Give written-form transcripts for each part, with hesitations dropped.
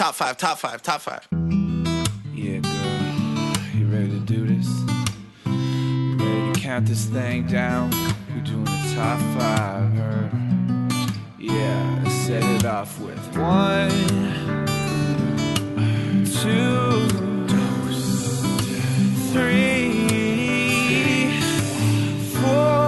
Top five, top five, top five. Yeah, girl. You ready to do this? You ready to count this thing down? We're doing the top five, her. Yeah, let's set it off with 1, 2, 3, 4.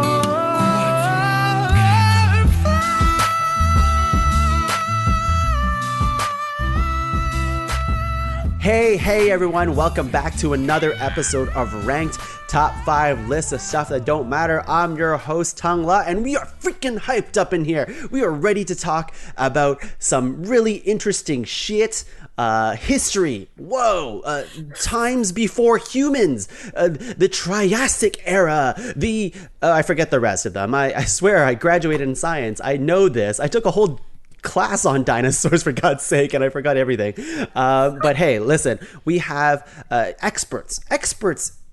Hey everyone, welcome back to another episode of Ranked Top 5 List of Stuff That Don't Matter. I'm your host, Tung La, and we are freaking hyped up in here. We are ready to talk about some really interesting shit. History, times before humans, the Triassic era, I forget the rest of them. I swear I graduated in science. I know this. I took a whole class on dinosaurs, for God's sake, and I forgot everything. But hey, listen, we have experts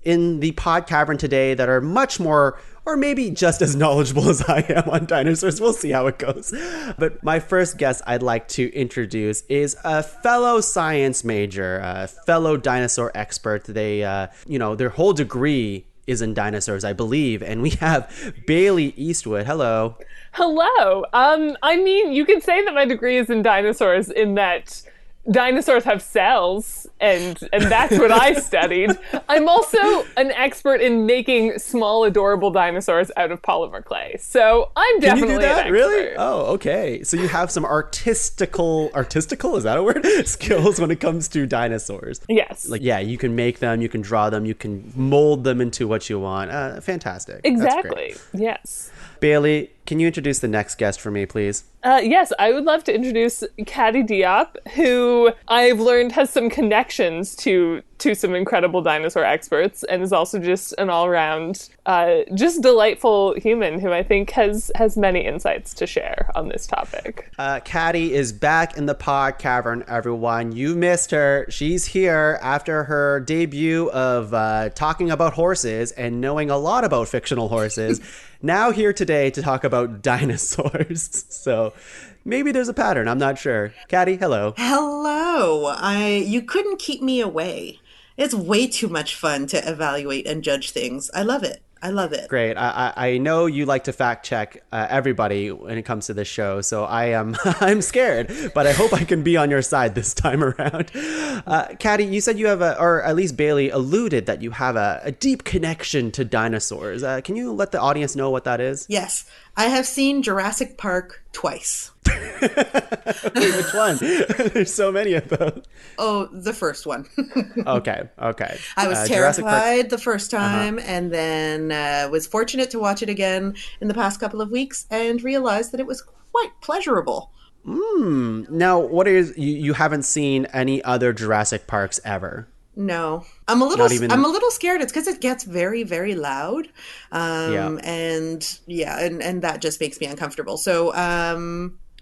in the pod cavern today that are much more, or maybe just as knowledgeable as I am on dinosaurs. We'll see how it goes. But my first guest I'd like to introduce is a fellow science major, a fellow dinosaur expert. They, their whole degree is in dinosaurs, I believe. And we have Bailey Eastwood. Hello. Hello. I mean, you could say that my degree is in dinosaurs in that dinosaurs have cells, and that's what I studied. I'm also an expert in making small, adorable dinosaurs out of polymer clay. So I'm definitely Can you do that? an expert. Really? Oh, okay. So you have some artistical, is that a word? Skills when it comes to dinosaurs. Yes. You can make them, you can draw them, you can mold them into what you want. Fantastic. Exactly. Yes. Bailey, can you introduce the next guest for me, please? Yes, I would love to introduce Kadi Diop, who I've learned has some connections to some incredible dinosaur experts, and is also just an all-around, just delightful human who I think has many insights to share on this topic. Kadi is back in the pod cavern, everyone. You missed her. She's here after her debut of talking about horses and knowing a lot about fictional horses. Now here today to talk about dinosaurs. So maybe there's a pattern. I'm not sure. Kadi, hello. Hello. You couldn't keep me away. It's way too much fun to evaluate and judge things. I love it. Great. I know you like to fact check everybody when it comes to this show, so I'm scared, but I hope I can be on your side this time around. Kadi, you said you have or at least Bailey alluded that you have a deep connection to dinosaurs. Can you let the audience know what that is? Yes. I have seen Jurassic Park twice. Wait, which one? There's so many of those. Oh, the first one. Okay. I was terrified the first time, and then was fortunate to watch it again in the past couple of weeks and realized that it was quite pleasurable. Now, you haven't seen any other Jurassic Parks ever? No, I'm a little scared. It's because it gets very, very loud. And that just makes me uncomfortable. So,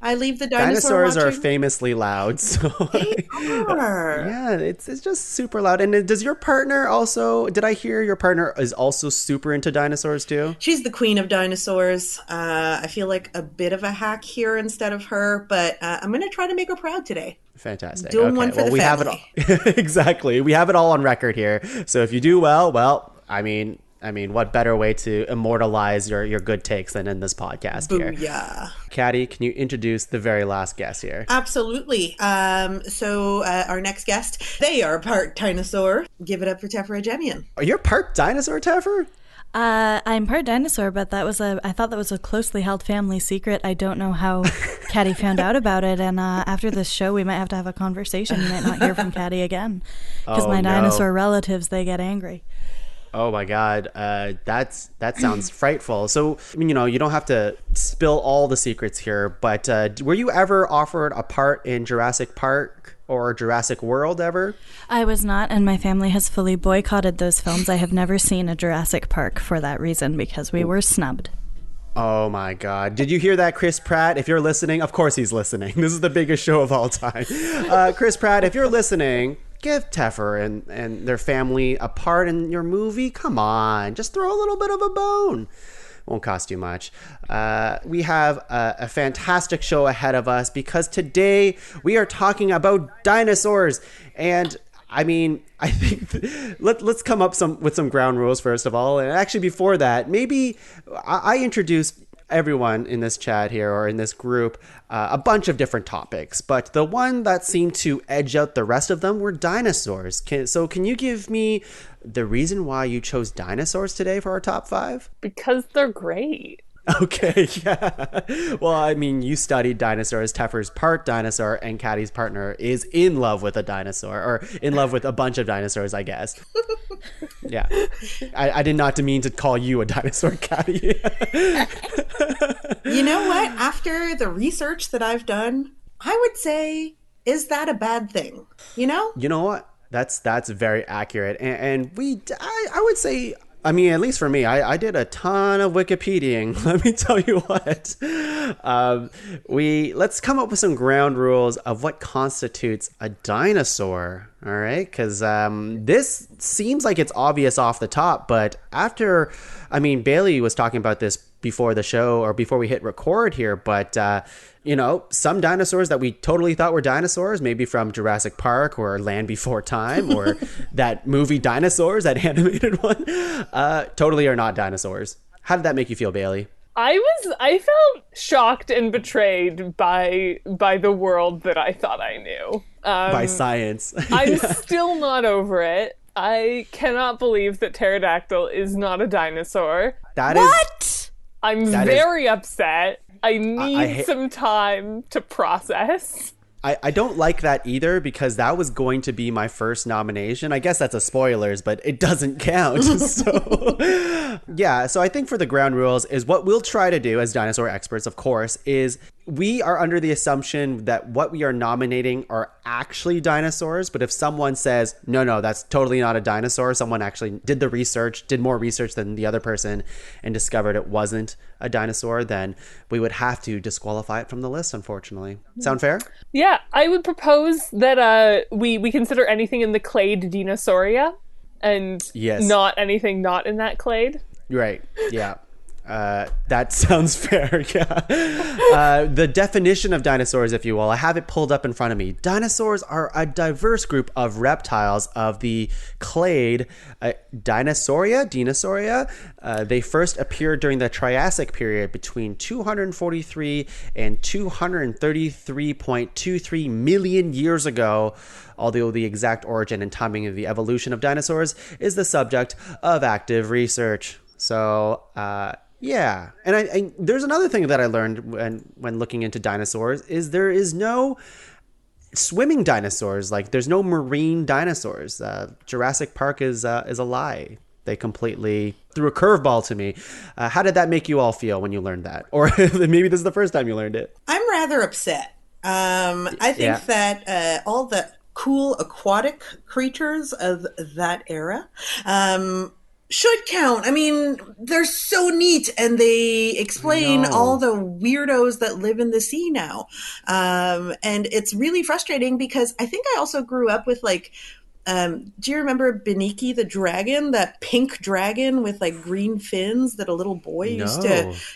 I leave the dinosaurs are famously loud. So they are. Yeah, it's just super loud. And does your partner also, did I hear your partner is also super into dinosaurs too? She's the queen of dinosaurs. I feel like a bit of a hack here instead of her, but I'm going to try to make her proud today. Fantastic. Doing one for the family. Have it all. Exactly. We have it all on record here. So if you do well, I mean, what better way to immortalize your good takes than in this podcast here? Booyah. Kadi, can you introduce the very last guest here? Absolutely. So our next guest, they are part dinosaur. Give it up for Tefra Jemian. Are you part dinosaur, Tefra? I'm part dinosaur, but I thought that was a closely held family secret. I don't know how Kadi found out about it, and after this show, we might have to have a conversation. You might not hear from Kadi again, because dinosaur relatives, they get angry. Oh my God, that sounds frightful. So, you don't have to spill all the secrets here, but were you ever offered a part in Jurassic Park or Jurassic World ever? I was not, and my family has fully boycotted those films. I have never seen a Jurassic Park for that reason, because we were snubbed. Oh my God. Did you hear that, Chris Pratt? If you're listening, of course he's listening. This is the biggest show of all time. Chris Pratt, if you're listening, give Teffer and their family a part in your movie. Come on, just throw a little bit of a bone. Won't cost you much. We have a fantastic show ahead of us because today we are talking about dinosaurs. And I mean, I think let's come up with some ground rules first of all. And actually before that, maybe I introduced everyone in this chat here or in this group a bunch of different topics, but the one that seemed to edge out the rest of them were dinosaurs. Can you give me the reason why you chose dinosaurs today for our top 5? Because they're great. Okay, yeah. Well, I mean, you studied dinosaurs. Teffer's part dinosaur, and Caddy's partner is in love with a dinosaur, or in love with a bunch of dinosaurs, I guess. Yeah. I did not mean to call you a dinosaur, Caddy. You know what? After the research that I've done, I would say, is that a bad thing? You know? You know what? That's very accurate. And I would say, I mean, at least for me, I did a ton of Wikipediaing. Let me tell you what. Let's come up with some ground rules of what constitutes a dinosaur. All right, because this seems like it's obvious off the top, but Bailey was talking about this before the show or before we hit record here, but some dinosaurs that we totally thought were dinosaurs, maybe from Jurassic Park or Land Before Time or that movie Dinosaurs, that animated one, totally are not dinosaurs. How did that make you feel, Bailey? I felt shocked and betrayed by the world that I thought I knew. By science. I'm still not over it. I cannot believe that pterodactyl is not a dinosaur. I'm very upset. I need some time to process. I don't like that either because that was going to be my first nomination. I guess that's a spoilers, but it doesn't count. So I think for the ground rules is what we'll try to do as dinosaur experts, of course, is we are under the assumption that what we are nominating are actually dinosaurs. But if someone says, no, that's totally not a dinosaur, someone actually did the research, did more research than the other person and discovered it wasn't a dinosaur, then we would have to disqualify it from the list, unfortunately. Sound fair? Yeah, I would propose that we consider anything in the clade Dinosauria and not anything not in that clade. Right, yeah. That sounds fair, yeah. The definition of dinosaurs, if you will, I have it pulled up in front of me. Dinosaurs are a diverse group of reptiles of the clade Dinosauria. They first appeared during the Triassic period between 243 and 233.23 million years ago, although the exact origin and timing of the evolution of dinosaurs is the subject of active research. So, yeah. And there's another thing that I learned when looking into dinosaurs is there is no swimming dinosaurs. Like there's no marine dinosaurs. Jurassic Park is a lie. They completely threw a curveball to me. How did that make you all feel when you learned that? Or maybe this is the first time you learned it. I'm rather upset. I think that all the cool aquatic creatures of that era should count. I mean, they're so neat and they explain all the weirdos that live in the sea now. And it's really frustrating because I think I also grew up with do you remember Beniki the dragon, that pink dragon with like green fins that a little boy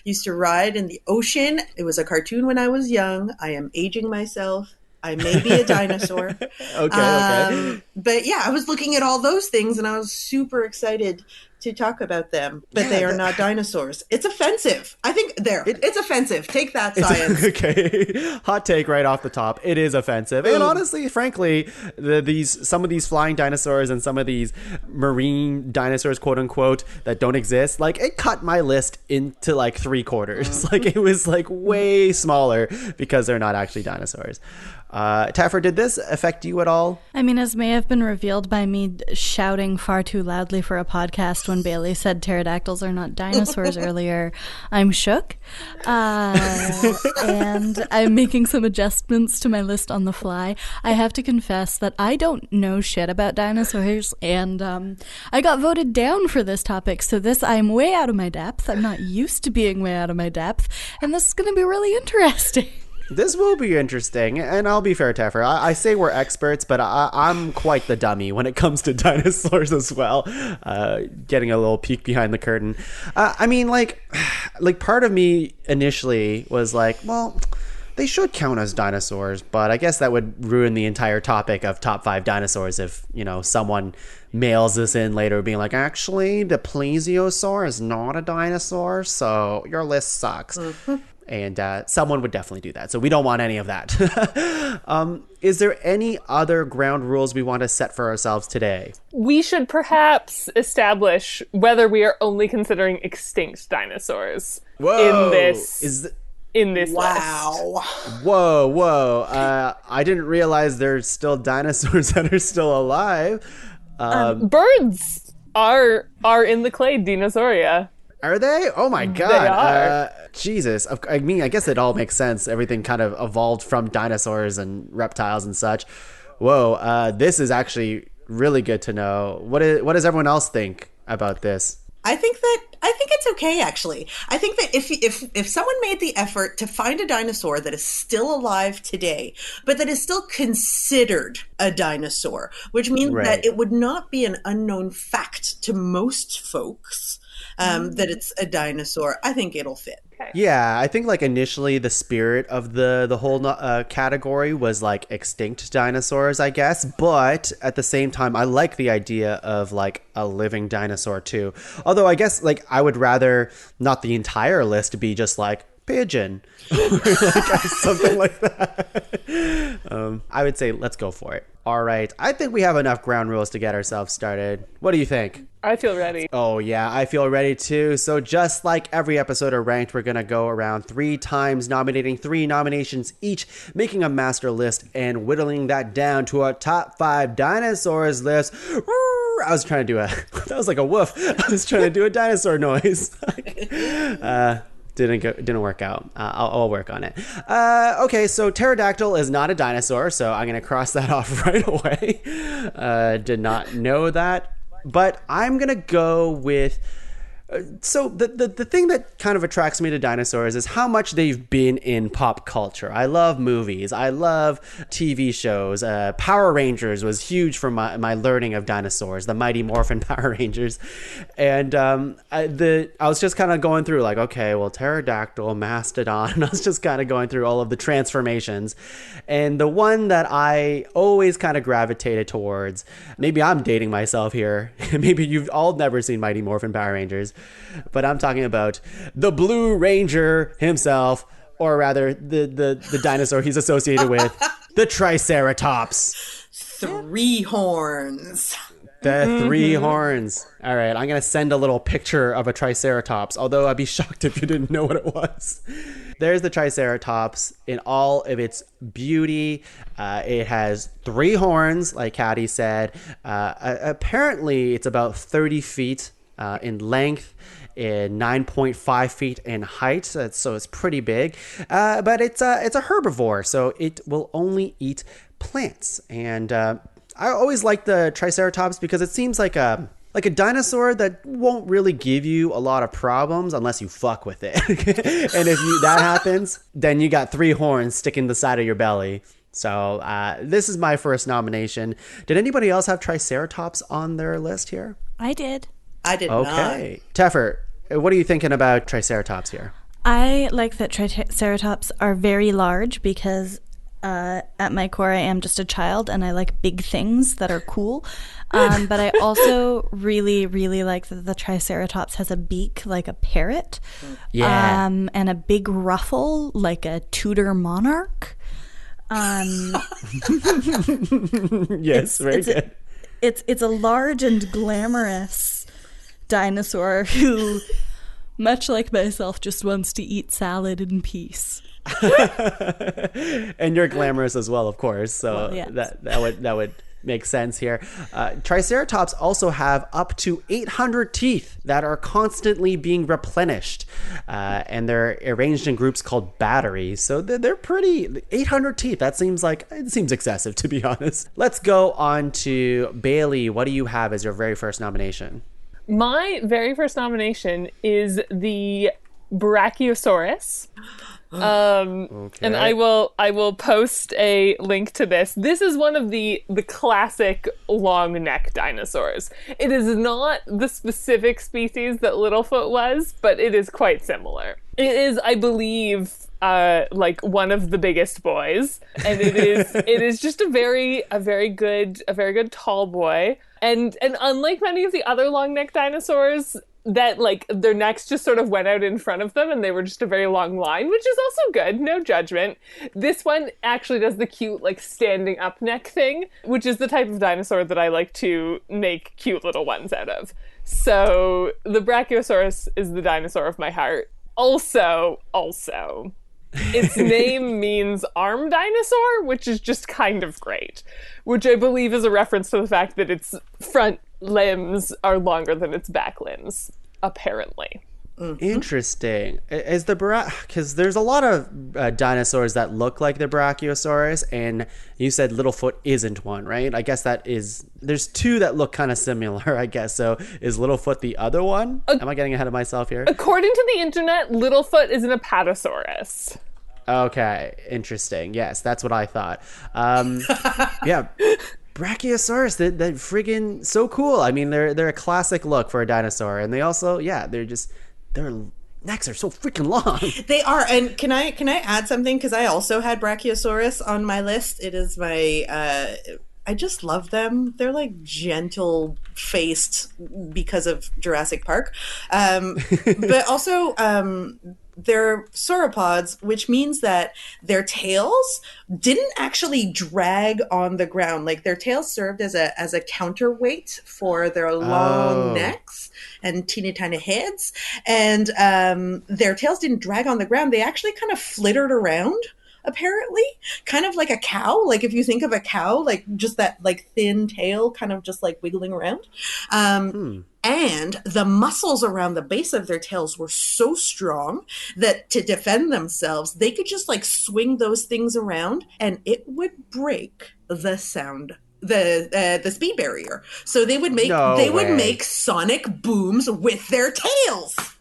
used to ride in the ocean? It was a cartoon when I was young. I am aging myself. I may be a dinosaur. Okay. But yeah, I was looking at all those things and I was super excited to talk about them. But they are not dinosaurs. It's offensive. I think it's offensive. Take that, science. Okay. Hot take right off the top. It is offensive. And honestly, frankly, some of these flying dinosaurs and some of these marine dinosaurs, quote unquote, that don't exist, like it cut my list into like 3/4. Like it was like way smaller because they're not actually dinosaurs. Taffer, did this affect you at all? I mean, as may have been revealed by me shouting far too loudly for a podcast when Bailey said pterodactyls are not dinosaurs earlier, I'm shook. And I'm making some adjustments to my list on the fly. I have to confess that I don't know shit about dinosaurs, and I got voted down for this topic, so I'm way out of my depth. I'm not used to being way out of my depth, and this is going to be really interesting. This will be interesting, and I'll be fair, Teffer. I say we're experts, but I'm quite the dummy when it comes to dinosaurs as well. Getting a little peek behind the curtain. I mean, like part of me initially was like, well, they should count as dinosaurs, but I guess that would ruin the entire topic of top 5 dinosaurs if, someone mails this in later being like, actually, the plesiosaur is not a dinosaur, so your list sucks. Mm-hmm. And someone would definitely do that. So we don't want any of that. Is there any other ground rules we want to set for ourselves today? We should perhaps establish whether we are only considering extinct dinosaurs in this wow. list. Whoa. I didn't realize there's still dinosaurs that are still alive. Birds are in the clade Dinosauria. Are they? Oh my God. They are. Jesus. I mean, I guess it all makes sense. Everything kind of evolved from dinosaurs and reptiles and such. Whoa. This is actually really good to know. What does everyone else think about this? I think it's okay, actually. I think that if someone made the effort to find a dinosaur that is still alive today, but that is still considered a dinosaur, which means that it would not be an unknown fact to most folks that it's a dinosaur, I think it'll fit. Yeah, I think initially the spirit of the whole category was extinct dinosaurs, I guess. But at the same time, I like the idea of a living dinosaur too. Although I guess I would rather not the entire list be just pigeon or something like that. I would say let's go for it. All right. I think we have enough ground rules to get ourselves started. What do you think? I feel ready. Oh, yeah, I feel ready too. So just like every episode of Ranked, we're going to go around 3 times, nominating 3 nominations each, making a master list and whittling that down to a top 5 dinosaurs list. I was trying to do that was like a woof. I was trying to do a dinosaur noise. Didn't work out. I'll work on it. Okay, so pterodactyl is not a dinosaur, so I'm going to cross that off right away. Did not know that. But I'm going to go with... So the thing that kind of attracts me to dinosaurs is how much they've been in pop culture. I love movies. I love TV shows. Power Rangers was huge for my learning of dinosaurs, the Mighty Morphin Power Rangers. And I was just kind of going through okay, well, pterodactyl, mastodon. And I was just kind of going through all of the transformations. And the one that I always kind of gravitated towards, maybe I'm dating myself here. Maybe you've all never seen Mighty Morphin Power Rangers. But I'm talking about the Blue Ranger himself, or rather the dinosaur he's associated with, the Triceratops. 3 horns. The 3 horns. All right, I'm going to send a little picture of a Triceratops, although I'd be shocked if you didn't know what it was. There's the Triceratops in all of its beauty. It has 3 horns, like Caddy said. Apparently, it's about 30 feet in length, in 9.5 feet in height, so it's pretty big. But it's a herbivore, so it will only eat plants. And I always like the Triceratops because it seems like a dinosaur that won't really give you a lot of problems unless you fuck with it. And if that happens, then you got 3 horns sticking the side of your belly. So this is my first nomination. Did anybody else have Triceratops on their list here? I did. I did not. Okay. Teffer, what are you thinking about Triceratops here? I like that Triceratops are very large because at my core I am just a child and I like big things that are cool. But I also really, really like that the Triceratops has a beak like a parrot. Yeah. And a big ruffle like a Tudor monarch. Yes, very good. It's a large and glamorous dinosaur who, much like myself, just wants to eat salad in peace. And you're glamorous as well, of course. So well, yes. that would make sense here. Triceratops also have up to 800 teeth that are constantly being replenished, and they're arranged in groups called batteries. So they're pretty. 800 teeth. That seems excessive, to be honest. Let's go on to Bailey. What do you have as your very first nomination? My very first nomination is the Brachiosaurus. And I will post a link to this. This is one of the classic long neck dinosaurs. It is not the specific species that Littlefoot was, but it is quite similar. It is, I believe, like one of the biggest boys, and it is just a very good tall boy. And unlike many of the other long neck dinosaurs, that like their necks just sort of went out in front of them and they were just a very long line, which is also good, no judgment. This one actually does the cute like standing up neck thing, which is the type of dinosaur that I like to make cute little ones out of. So the Brachiosaurus is the dinosaur of my heart. Also, its name means arm dinosaur, which is just kind of great, which I believe is a reference to the fact that its front limbs are longer than its back limbs, apparently. Interesting. Is the because there's a lot of dinosaurs that look like the Brachiosaurus, and you said Littlefoot isn't one, right? I guess there's two that look kind of similar, I guess. So is Littlefoot the other one? Am I getting ahead of myself here? According to the internet, Littlefoot is an Apatosaurus. Okay, interesting. Yes, that's what I thought. Yeah. Brachiosaurus, they're friggin' so cool. I mean, they're a classic look for a dinosaur, and they also, their necks are so freaking long. They are. And can I add something? Because I also had Brachiosaurus on my list. It is my I just love them. They're like gentle faced because of Jurassic Park, but also they're sauropods, which means that their tails didn't actually drag on the ground. Like their tails served as a counterweight for their long necks and teeny tiny heads, and their tails didn't drag on the ground. They actually kind of flittered around, apparently, kind of like a cow. Like if you think of a cow, like just that like thin tail kind of just like wiggling around. And the muscles around the base of their tails were so strong that to defend themselves, they could just like swing those things around and it would break the sound, the speed barrier. So they would make sonic booms with their tails.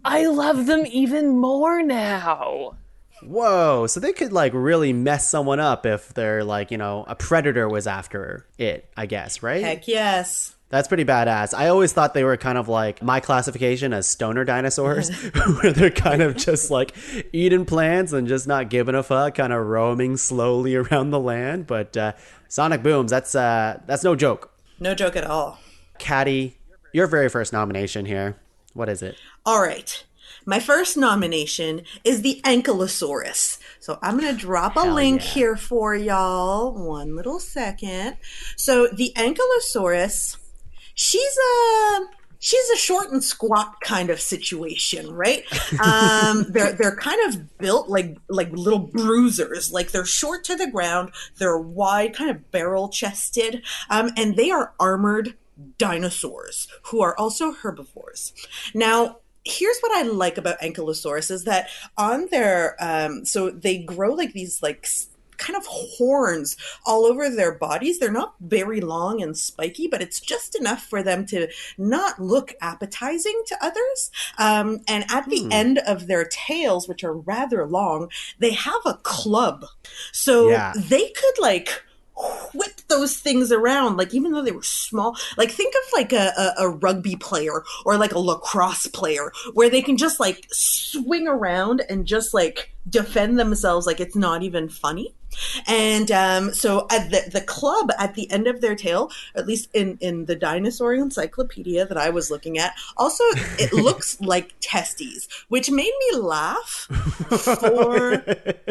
I love them even more now. Whoa, so they could like really mess someone up if they're like, a predator was after it, I guess, right? Heck yes. That's pretty badass. I always thought they were kind of like my classification as stoner dinosaurs, where they're kind of just like eating plants and just not giving a fuck, kind of roaming slowly around the land. But sonic booms, that's no joke. No joke at all. Caddy, your very first nomination here. What is it? All right. My first nomination is the Ankylosaurus. So I'm going to drop a link here for y'all. One little second. So the Ankylosaurus, she's a short and squat kind of situation, right? They're kind of built like little bruisers. Like they're short to the ground, they're wide, kind of barrel chested, and they are armored dinosaurs who are also herbivores. Now, here's what I like about Ankylosaurus is that on their, so they grow like these like kind of horns all over their bodies. They're not very long and spiky, but it's just enough for them to not look appetizing to others. And at the end of their tails, which are rather long, they have a club. So they could like whip those things around, like even though they were small. Like think of like a rugby player or like a lacrosse player where they can just like swing around and just like defend themselves like it's not even funny. And so at the club at the end of their tail, at least in the dinosaur encyclopedia that I was looking at, also it looks like testes, which made me laugh for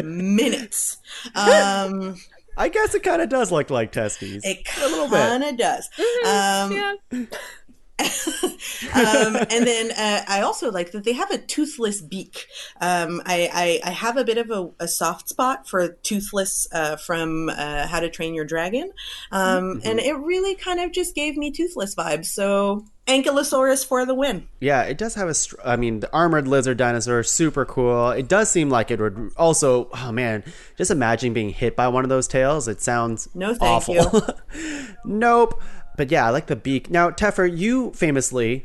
minutes. I guess it kind of does look like testes. It kind of does. Yeah. And then I also like that they have a toothless beak. I have a bit of a soft spot for toothless from How to Train Your Dragon. And it really kind of just gave me toothless vibes. So Ankylosaurus for the win. Yeah, it does have the armored lizard dinosaur, super cool. It does seem like it would also, oh man, just imagine being hit by one of those tails. It sounds no, thank awful. you. Nope. But yeah, I like the beak. Now, Teffer, you famously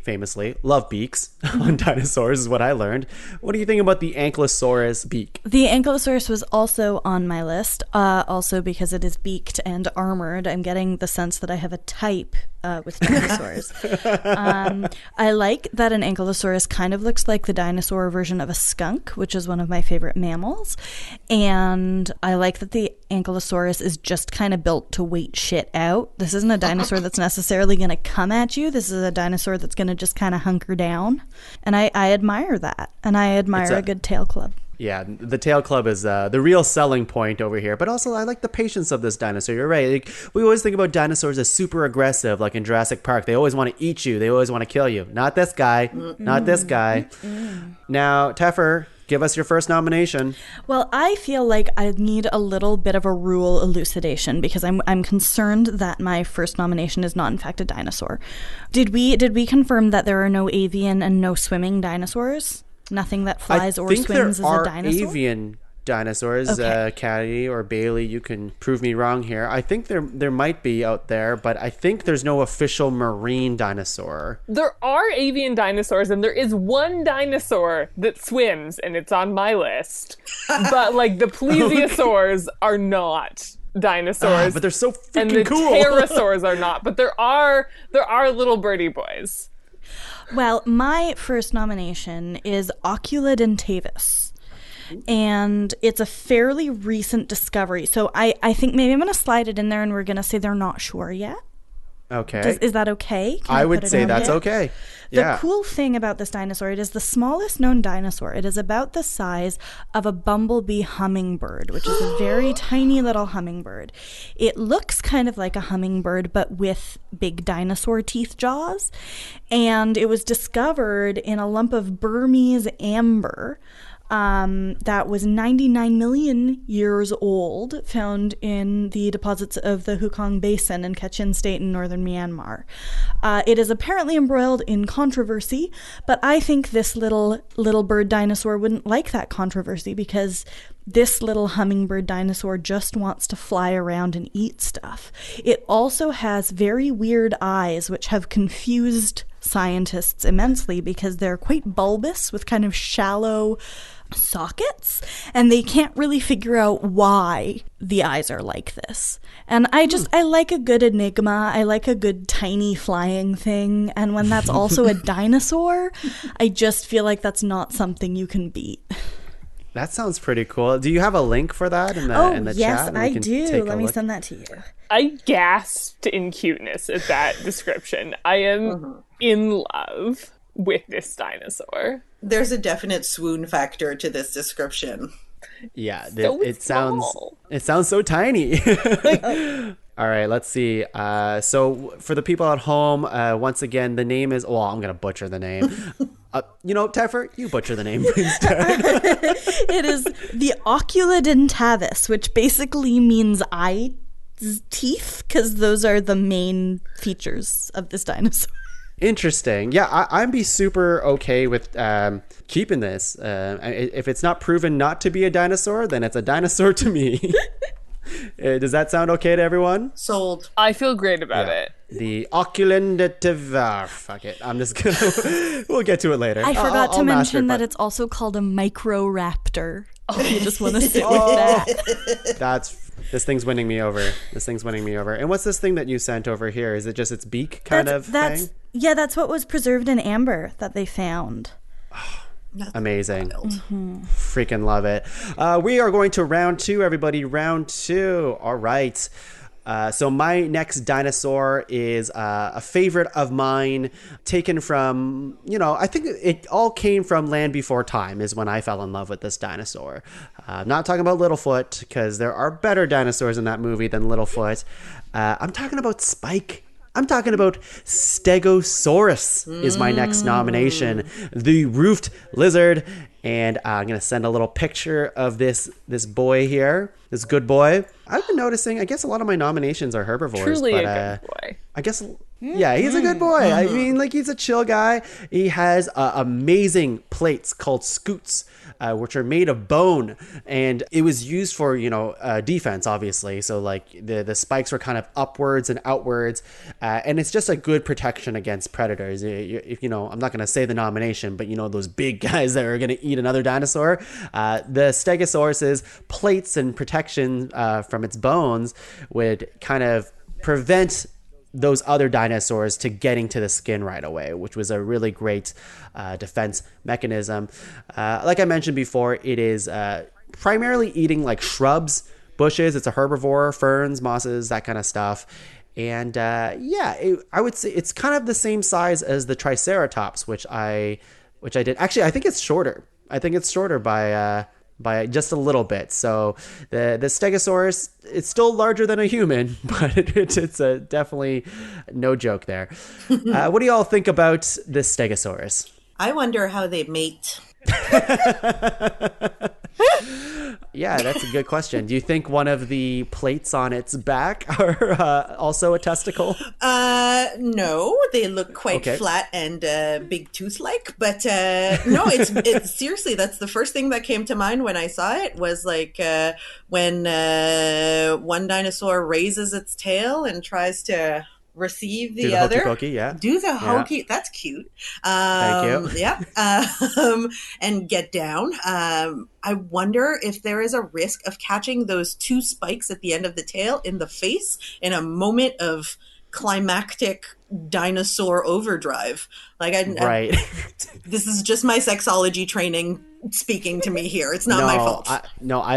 love beaks on dinosaurs, is what I learned. What do you think about the Ankylosaurus beak? The Ankylosaurus was also on my list, also because it is beaked and armored. I'm getting the sense that I have a type with dinosaurs. I like that an Ankylosaurus kind of looks like the dinosaur version of a skunk, which is one of my favorite mammals. And I like that the Ankylosaurus is just kind of built to wait shit out. This isn't a dinosaur that's necessarily going to come at you. This is a dinosaur that's going to just kind of hunker down. And I admire that. And I admire a good tail club. Yeah, the tail club is the real selling point over here. But also, I like the patience of this dinosaur. You're right. Like, we always think about dinosaurs as super aggressive, like in Jurassic Park. They always want to eat you. They always want to kill you. Not this guy. Not this guy. Now, Teffer, give us your first nomination. Well, I feel like I need a little bit of a rule elucidation because I'm concerned that my first nomination is not in fact a dinosaur. Did we confirm that there are no avian and no swimming dinosaurs? Nothing that flies or swims is a dinosaur? I think there are avian dinosaurs. Okay. Caddy or Bailey, you can prove me wrong here. I think there might be out there, but I think there's no official marine dinosaur. There are avian dinosaurs, and there is one dinosaur that swims, and it's on my list. But like the plesiosaurs are not dinosaurs. But they're so freaking and the cool. pterosaurs are not. But there are little birdie boys. Well, my first nomination is Oculodentavis. And it's a fairly recent discovery. So I think maybe I'm going to slide it in there and we're going to say they're not sure yet. Okay. Is that okay? Can I would say that's okay. The cool thing about this dinosaur, it is the smallest known dinosaur. It is about the size of a bumblebee hummingbird, which is a very tiny little hummingbird. It looks kind of like a hummingbird, but with big dinosaur teeth jaws. And it was discovered in a lump of Burmese amber that was 99 million years old, found in the deposits of the Hukong Basin in Kachin State in northern Myanmar. It is apparently embroiled in controversy, but I think this little bird dinosaur wouldn't like that controversy because this little hummingbird dinosaur just wants to fly around and eat stuff. It also has very weird eyes, which have confused scientists immensely because they're quite bulbous with kind of shallow sockets, and they can't really figure out why the eyes are like this. And I like a good enigma. I like a good tiny flying thing. And when that's also a dinosaur, I just feel like that's not something you can beat. That sounds pretty cool. Do you have a link for that in the chat? Yes, I do. Let me send that to you. I gasped in cuteness at that description. I am in love with this dinosaur. There's a definite swoon factor to this description. Yeah, So it sounds so tiny. All right, let's see. So for the people at home, once again, the name is. Well, I'm gonna butcher the name. Teffer, you butcher the name instead. It is the Oculodentavis, which basically means eye teeth, because those are the main features of this dinosaur. Interesting. Yeah, I'd be super okay with keeping this. If it's not proven not to be a dinosaur, then it's a dinosaur to me. Does that sound okay to everyone? Sold. I feel great about it. The Oculodentavis. Fuck it. I'm just gonna. We'll get to it later. I forgot to mention that it's also called a microraptor. You just want to sit with that. This thing's winning me over. And what's this thing that you sent over here? Is it just its beak kind of thing? Yeah, that's what was preserved in amber that they found. Amazing. Freaking love it. We are going to round two, everybody. Round two. All right. So my next dinosaur is a favorite of mine, taken from, I think it all came from Land Before Time is when I fell in love with this dinosaur. I'm not talking about Littlefoot, because there are better dinosaurs in that movie than Littlefoot. I'm talking about Spike. I'm talking about Stegosaurus is my next nomination. The roofed lizard. And I'm going to send a little picture of this boy here, this good boy. I've been noticing, I guess a lot of my nominations are herbivores. Truly a good boy. I guess Yeah, he's a good boy. I mean, like, he's a chill guy. He has amazing plates called scoots, which are made of bone. And it was used for, defense, obviously. So, like, the spikes were kind of upwards and outwards. And it's just a good protection against predators. If I'm not going to say the nomination, but, those big guys that are going to eat another dinosaur. The Stegosaurus's plates and protection from its bones would kind of prevent those other dinosaurs to getting to the skin right away, which was a really great defense mechanism. Like I mentioned before, it is primarily eating like shrubs, bushes. It's a herbivore, ferns, mosses, that kind of stuff. And I would say it's kind of the same size as the Triceratops, which I did. Actually, I think it's shorter. By just a little bit. So the Stegosaurus, it's still larger than a human, but it's a definitely no joke there. What do y'all think about this Stegosaurus? I wonder how they mate. Yeah, that's a good question. Do you think one of the plates on its back are also a testicle? No, they look quite flat and big tooth-like. But no, it's seriously, that's the first thing that came to mind when I saw it was like when one dinosaur raises its tail and tries to receive the other. Hokey pokey, yeah. Do the hokey. Yeah. That's cute. Thank you. Yeah. And get down. I wonder if there is a risk of catching those two spikes at the end of the tail in the face in a moment of climactic dinosaur overdrive. Like right. This is just my sexology training speaking to me here. It's not my fault. I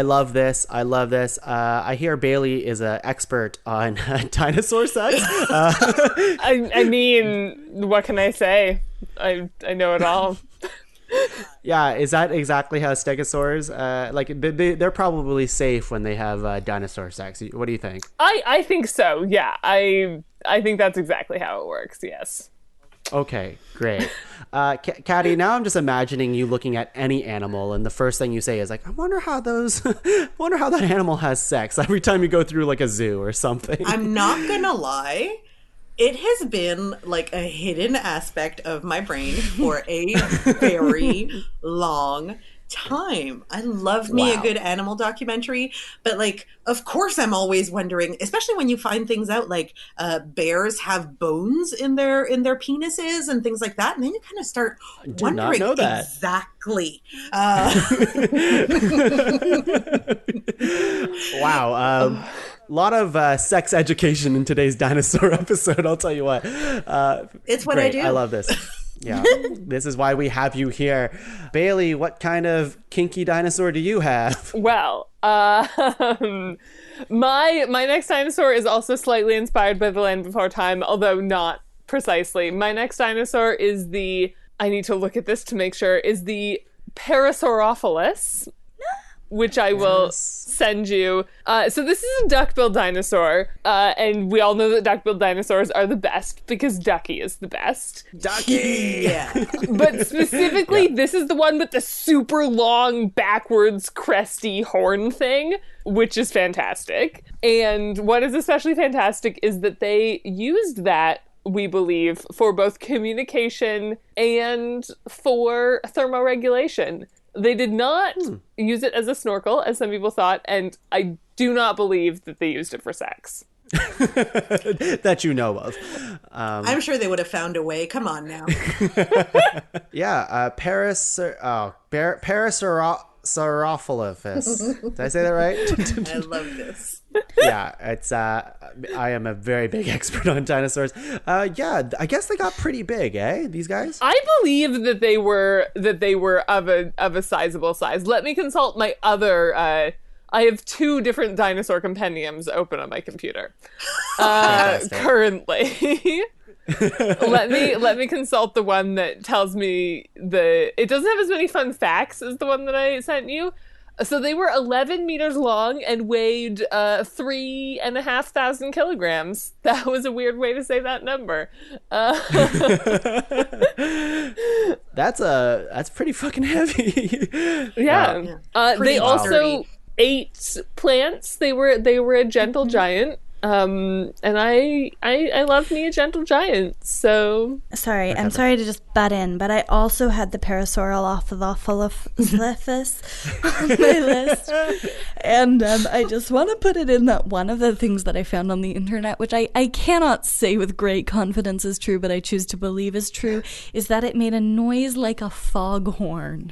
love this. I hear Bailey is an expert on dinosaur sex. I mean, what can I say? I know it all. Yeah, is that exactly how stegosaurs, they're probably safe when they have dinosaur sex? What do you think? I think so, yeah. I think that's exactly how it works, yes. Okay, great. Caddy, now I'm just imagining you looking at any animal, and the first thing you say is like, I wonder how that animal has sex every time you go through like a zoo or something. I'm not gonna lie. It has been like a hidden aspect of my brain for a very long time. I love me a good animal documentary, but like, of course I'm always wondering, especially when you find things out like bears have bones in their penises and things like that, and then you kind of start wondering exactly. Wow. A lot of sex education in today's dinosaur episode, I'll tell you what. It's what great. I do. I love this. Yeah, this is why we have you here. Bailey, what kind of kinky dinosaur do you have? Well, my next dinosaur is also slightly inspired by The Land Before Time, although not precisely. My next dinosaur is I need to look at this to make sure, is the Parasaurolophus, which I will send you. So this is a duck-billed dinosaur, and we all know that duck-billed dinosaurs are the best because Ducky is the best. Ducky! Yeah. But specifically, this is the one with the super long, backwards, cresty horn thing, which is fantastic. And what is especially fantastic is that they used that, we believe, for both communication and for thermoregulation. They did not use it as a snorkel, as some people thought, and I do not believe that they used it for sex. That you know of. I'm sure they would have found a way. Come on now. Yeah, Parasaurolophus. Did I say that right? I love this. Yeah, it's I am a very big expert on dinosaurs. Yeah, I guess they got pretty big, these guys? I believe that they were of a sizable size. Let me consult my other I have 2 different dinosaur compendiums open on my computer. Currently. Let me consult the one that tells me it doesn't have as many fun facts as the one that I sent you. So they were 11 meters long and weighed 3,500 kilograms. That was a weird way to say that number. That's pretty fucking heavy. Yeah. They also ate plants. They were a gentle giant. And I love me a gentle giant. So sorry, I'm sorry to just butt in, but I also had the Parasaurolophus on my list, and I just want to put it in that one of the things that I found on the internet, which I cannot say with great confidence is true, but I choose to believe is true, is that it made a noise like a foghorn.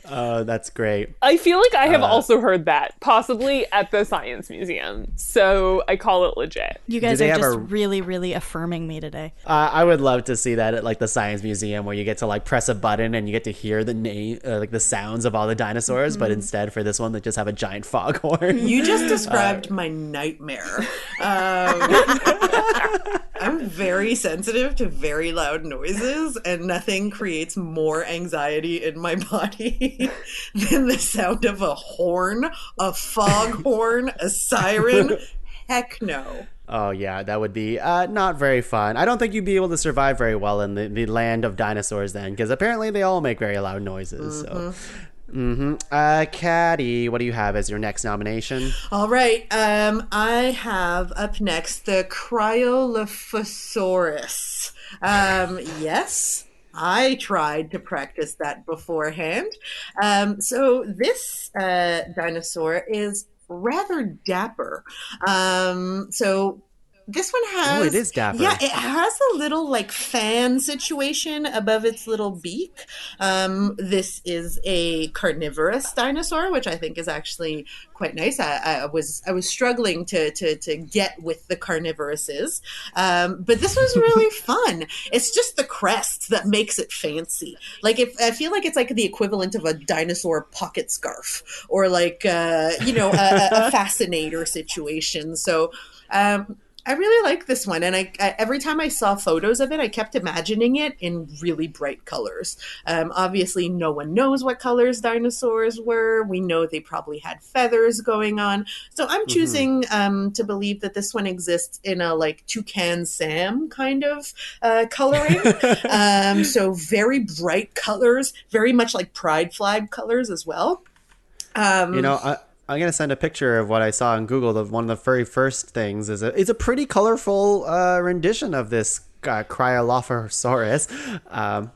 Oh, that's great. I feel like I have also heard that, possibly at the Science Museum. So I call it legit. You guys are just really, really affirming me today. I would love to see that at like the Science Museum, where you get to like press a button and you get to hear the name, like the sounds of all the dinosaurs. But instead, for this one, they just have a giant foghorn. You just described my nightmare. I'm very sensitive to very loud noises, and nothing creates more anxiety in my body than the sound of a horn, a foghorn, a siren. Heck no. Oh, yeah, that would be not very fun. I don't think you'd be able to survive very well in the land of dinosaurs then, because apparently they all make very loud noises. So. Caddy, what do you have as your next nomination? All right. I have up next the Cryolophosaurus. Yes, I tried to practice that beforehand. So this dinosaur is rather dapper. So this one has... Oh, it is dapper. Yeah, it has a little like fan situation above its little beak. This is a carnivorous dinosaur, which I think is actually quite nice. I was struggling to get with the carnivoruses, but this was really fun. It's just the crest that makes it fancy. Like I feel like it's like the equivalent of a dinosaur pocket scarf, or like a fascinator situation. So. I really like this one, and I every time I saw photos of it, I kept imagining it in really bright colors. Obviously, no one knows what colors dinosaurs were. We know they probably had feathers going on. So I'm choosing to believe that this one exists in a like Toucan Sam kind of coloring. So very bright colors, very much like pride flag colors as well. I'm going to send a picture of what I saw on Google. One of the very first things is it's a pretty colorful rendition of this Cryolophosaurus.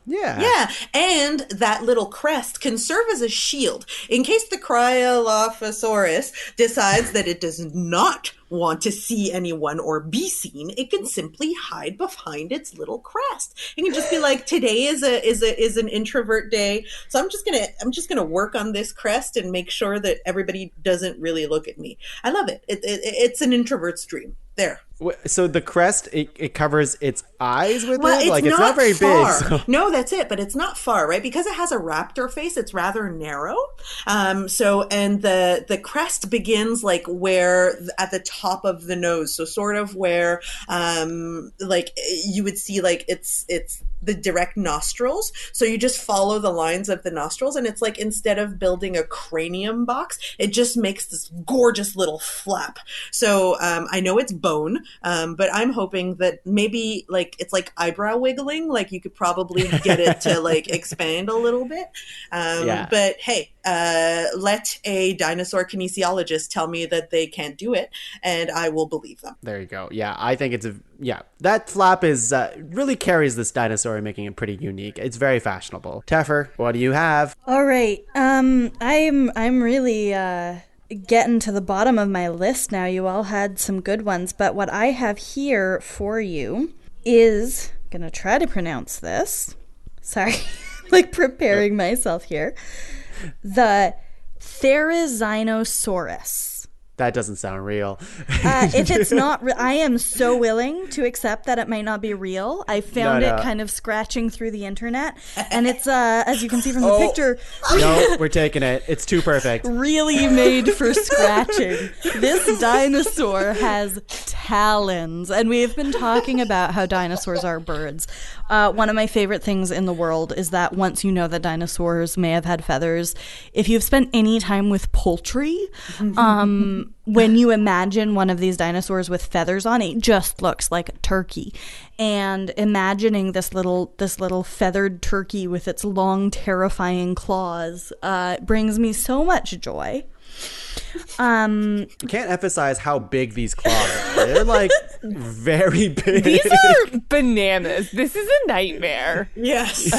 Yeah, and that little crest can serve as a shield in case the Cryolophosaurus decides that it does not want to see anyone or be seen. It can simply hide behind its little crest. It can just be like, today is an introvert day, so I'm just gonna work on this crest and make sure that everybody doesn't really look at me. I love it. It's an introvert's dream. There. So the crest, it covers its eyes with well, it? Like, it's not very far. big. So. No, that's it. But it's not far, right? Because it has a raptor face, it's rather narrow. And the crest begins like where at the top of the nose. So sort of where like you would see like it's the direct nostrils. So you just follow the lines of the nostrils, and it's like instead of building a cranium box, it just makes this gorgeous little flap. So I know it's bone, but I'm hoping that maybe like it's like eyebrow wiggling, like you could probably get it to like expand a little bit. But hey, let a dinosaur kinesiologist tell me that they can't do it, and I will believe them. There you go. Yeah, I think that flap is really carries this dinosaur, making it pretty unique. It's very fashionable. Teffer, what do you have? All right. I'm really getting to the bottom of my list now. You all had some good ones, but what I have here for you is, I'm gonna try to pronounce this. Sorry, like preparing myself here. The Therizinosaurus. That doesn't sound real. If it's not, I am so willing to accept that it might not be real. I found it kind of scratching through the internet, and it's as you can see from the picture. No, we're taking it. It's too perfect. Really made for scratching. This dinosaur has talons, and we have been talking about how dinosaurs are birds. One of my favorite things in the world is that once you know that dinosaurs may have had feathers, if you've spent any time with poultry, when you imagine one of these dinosaurs with feathers on it just looks like a turkey. And imagining this little feathered turkey with its long, terrifying claws brings me so much joy. You can't emphasize how big these claws are. They're like very big. These are bananas. This is a nightmare. Yes.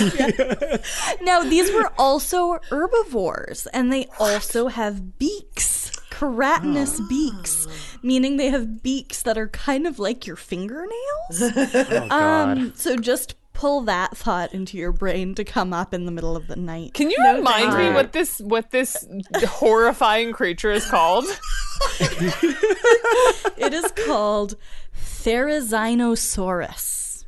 Now, these were also herbivores, and they also have beaks. Keratinous beaks, meaning they have beaks that are kind of like your fingernails. Oh, God. So just pull that thought into your brain to come up in the middle of the night. Can you remind me what this horrifying creature is called? It is called Therizinosaurus,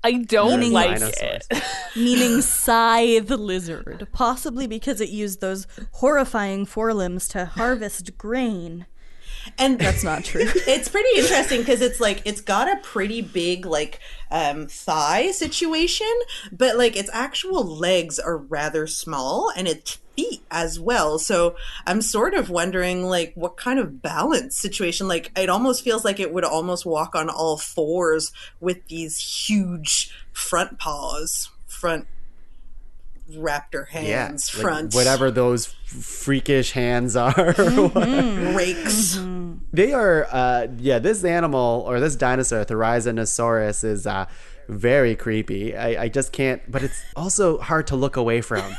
I don't Meaning like dinosaurs. it. meaning scythe lizard, possibly because it used those horrifying forelimbs to harvest grain. And That's not true. it's pretty interesting because it's like it's got a pretty big like thigh situation, but like its actual legs are rather small and its feet as well. So I'm sort of wondering like what kind of balance situation, like it almost feels like it would almost walk on all fours with these huge front paws, front raptor hands, like front whatever those freakish hands are. rakes. They are, this animal or this dinosaur, Therizinosaurus, is very creepy. I just can't, but it's also hard to look away from.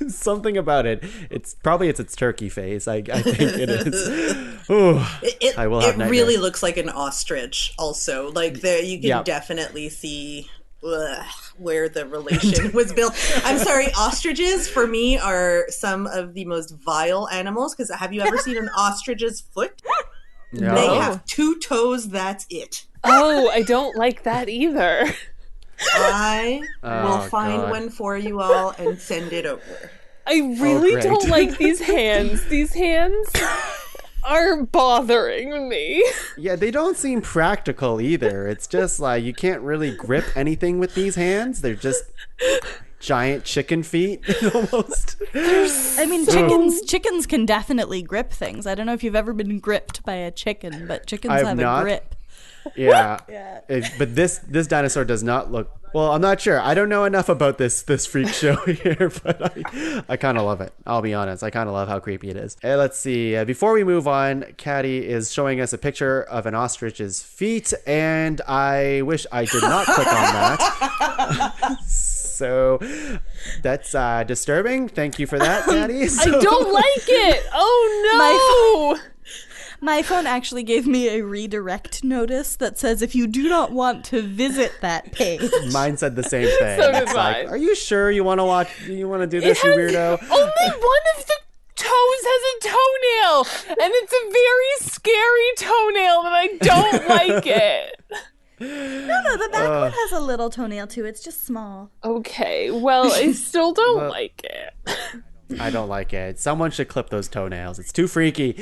Something about it. It's its turkey face. I think it is. Ooh, I will have It nightmares. really looks like an ostrich also. Like there you can Yep. definitely see where the relation was built. I'm sorry, ostriches for me are some of the most vile animals because have you ever seen an ostrich's foot? No. They have 2 toes, that's it. Oh, I don't like that either. I will Oh, find God. one for you all and send it over. I really great. don't like these hands. These hands are bothering me. Yeah, they don't seem practical either. It's just like you can't really grip anything with these hands. They're just giant chicken feet almost. I mean, chickens can definitely grip things. I don't know if you've ever been gripped by a chicken, but chickens I've have not. a grip. Yeah. But this dinosaur does not look. Well, I'm not sure. I don't know enough about this freak show here, but I kind of love it. I'll be honest. I kind of love how creepy it is. Let's see. Before we move on, Caddy is showing us a picture of an ostrich's feet, and I wish I did not click on that. So that's disturbing. Thank you for that, Caddy. I don't like it. Oh no. My phone actually gave me a redirect notice that says if you do not want to visit that page. Mine said the same thing. So did It's like, mine. are you sure you want to watch? You want to do this, you weirdo? Only one of the toes has a toenail, and it's a very scary toenail, and I don't like it. No, the back one has a little toenail too. It's just small. Okay, well, I still don't like it. I don't like it. Someone should clip those toenails. It's too freaky.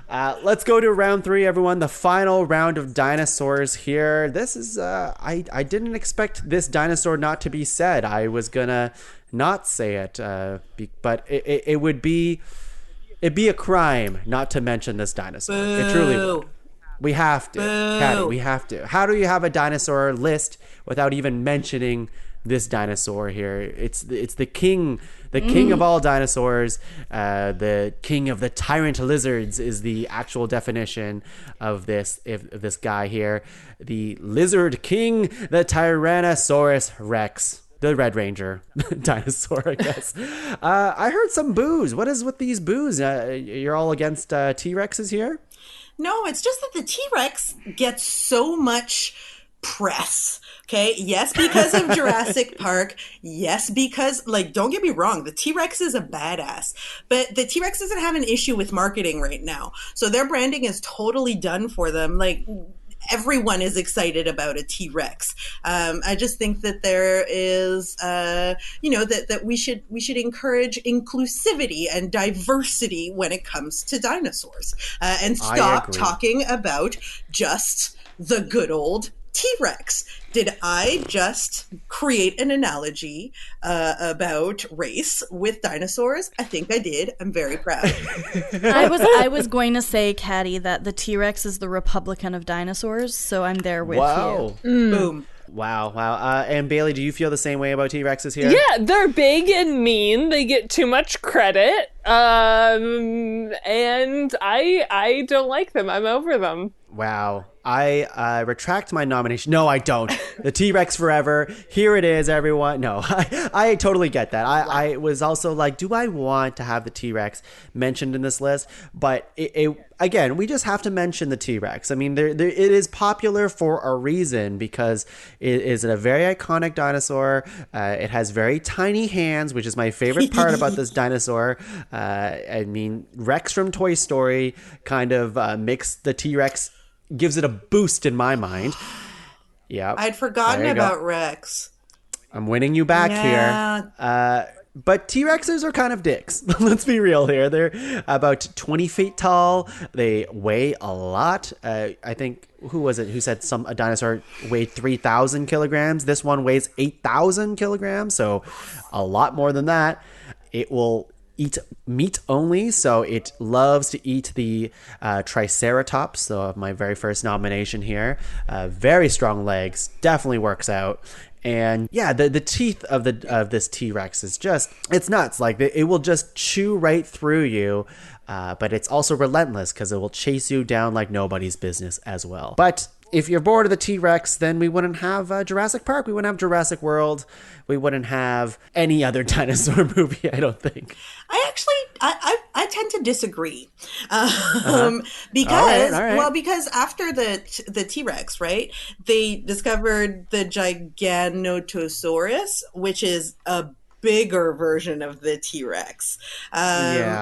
Let's go to round 3, everyone. The final round of dinosaurs here. This is, I didn't expect this dinosaur not to be said. I was gonna not say it, but it would be, it'd be a crime not to mention this dinosaur. It truly would. We have to. Caddy, we have to. How do you have a dinosaur list without even mentioning this dinosaur here? It's the king of all dinosaurs. The king of the tyrant lizards is the actual definition of this guy here. The lizard king, the Tyrannosaurus Rex. The Red Ranger dinosaur, I guess. I heard some boos. What is with these boos? You're all against T-Rexes here? No, it's just that the T-Rex gets so much press. Okay, yes, because of Jurassic Park. Yes, because, like, don't get me wrong, the T-Rex is a badass. But the T-Rex doesn't have an issue with marketing right now. So their branding is totally done for them. Like, everyone is excited about a T-Rex. I just think that there is, that we should encourage inclusivity and diversity when it comes to dinosaurs, and stop talking about just the good old T-Rex. Did I just create an analogy about race with dinosaurs? I think I did. I'm very proud. I was going to say, Caddy, that the T-Rex is the Republican of dinosaurs, so I'm there with you. Boom. Wow. And Bailey, do you feel the same way about T-Rexes here? Yeah, they're big and mean. They get too much credit. And I don't like them. I'm over them. Wow. I retract my nomination. No, I don't. The T-Rex forever. Here it is, everyone. No, I totally get that. I was also like, do I want to have the T-Rex mentioned in this list? But again, we just have to mention the T-Rex. I mean, it is popular for a reason because it is a very iconic dinosaur. It has very tiny hands, which is my favorite part about this dinosaur. I mean, Rex from Toy Story kind of makes the T-Rex, gives it a boost in my mind. Yeah, I'd forgotten about Rex. I'm winning you back here. But T-Rexes are kind of dicks. Let's be real here. They're about 20 feet tall. They weigh a lot. I think, who was it who said a dinosaur weighed 3,000 kilograms? This one weighs 8,000 kilograms, so a lot more than that. It will eat meat only, so it loves to eat the Triceratops. So my very first nomination here. Very strong legs, definitely works out. And yeah, the teeth of this T-Rex is just, it's nuts. Like it will just chew right through you, but it's also relentless because it will chase you down like nobody's business as well. But if you're bored of the T-Rex, then we wouldn't have Jurassic Park. We wouldn't have Jurassic World. We wouldn't have any other dinosaur movie, I don't think. I tend to disagree. All Because, right. well, because after the T-Rex, right, they discovered the Giganotosaurus, which is a bigger version of the T-Rex,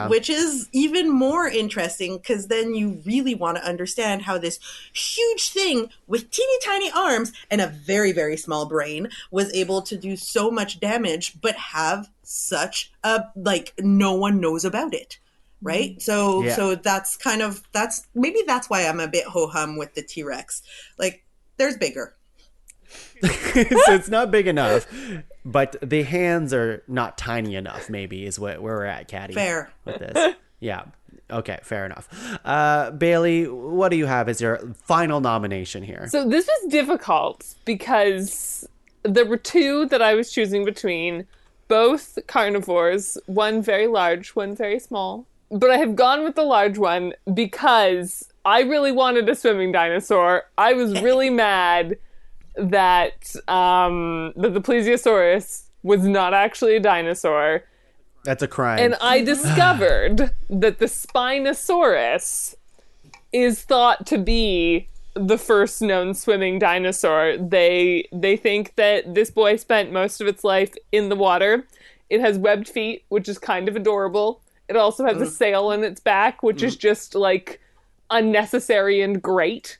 which is even more interesting because then you really want to understand how this huge thing with teeny tiny arms and a very, very small brain was able to do so much damage but have such a, like, no one knows about it. Right. So that's maybe that's why I'm a bit ho-hum with the T-Rex. Like, there's bigger. So it's not big enough, but the hands are not tiny enough, maybe, is where we're at, Caddy. Fair. With this. Yeah. Okay, fair enough. Bailey, what do you have as your final nomination here? So this was difficult because there were two that I was choosing between, both carnivores, one very large, one very small. But I have gone with the large one because I really wanted a swimming dinosaur. I was really mad that the Plesiosaurus was not actually a dinosaur. That's a crime. And I discovered that the Spinosaurus is thought to be the first known swimming dinosaur. They think that this boy spent most of its life in the water. It has webbed feet, which is kind of adorable. It also has a sail on its back, which is just, like, unnecessary and great.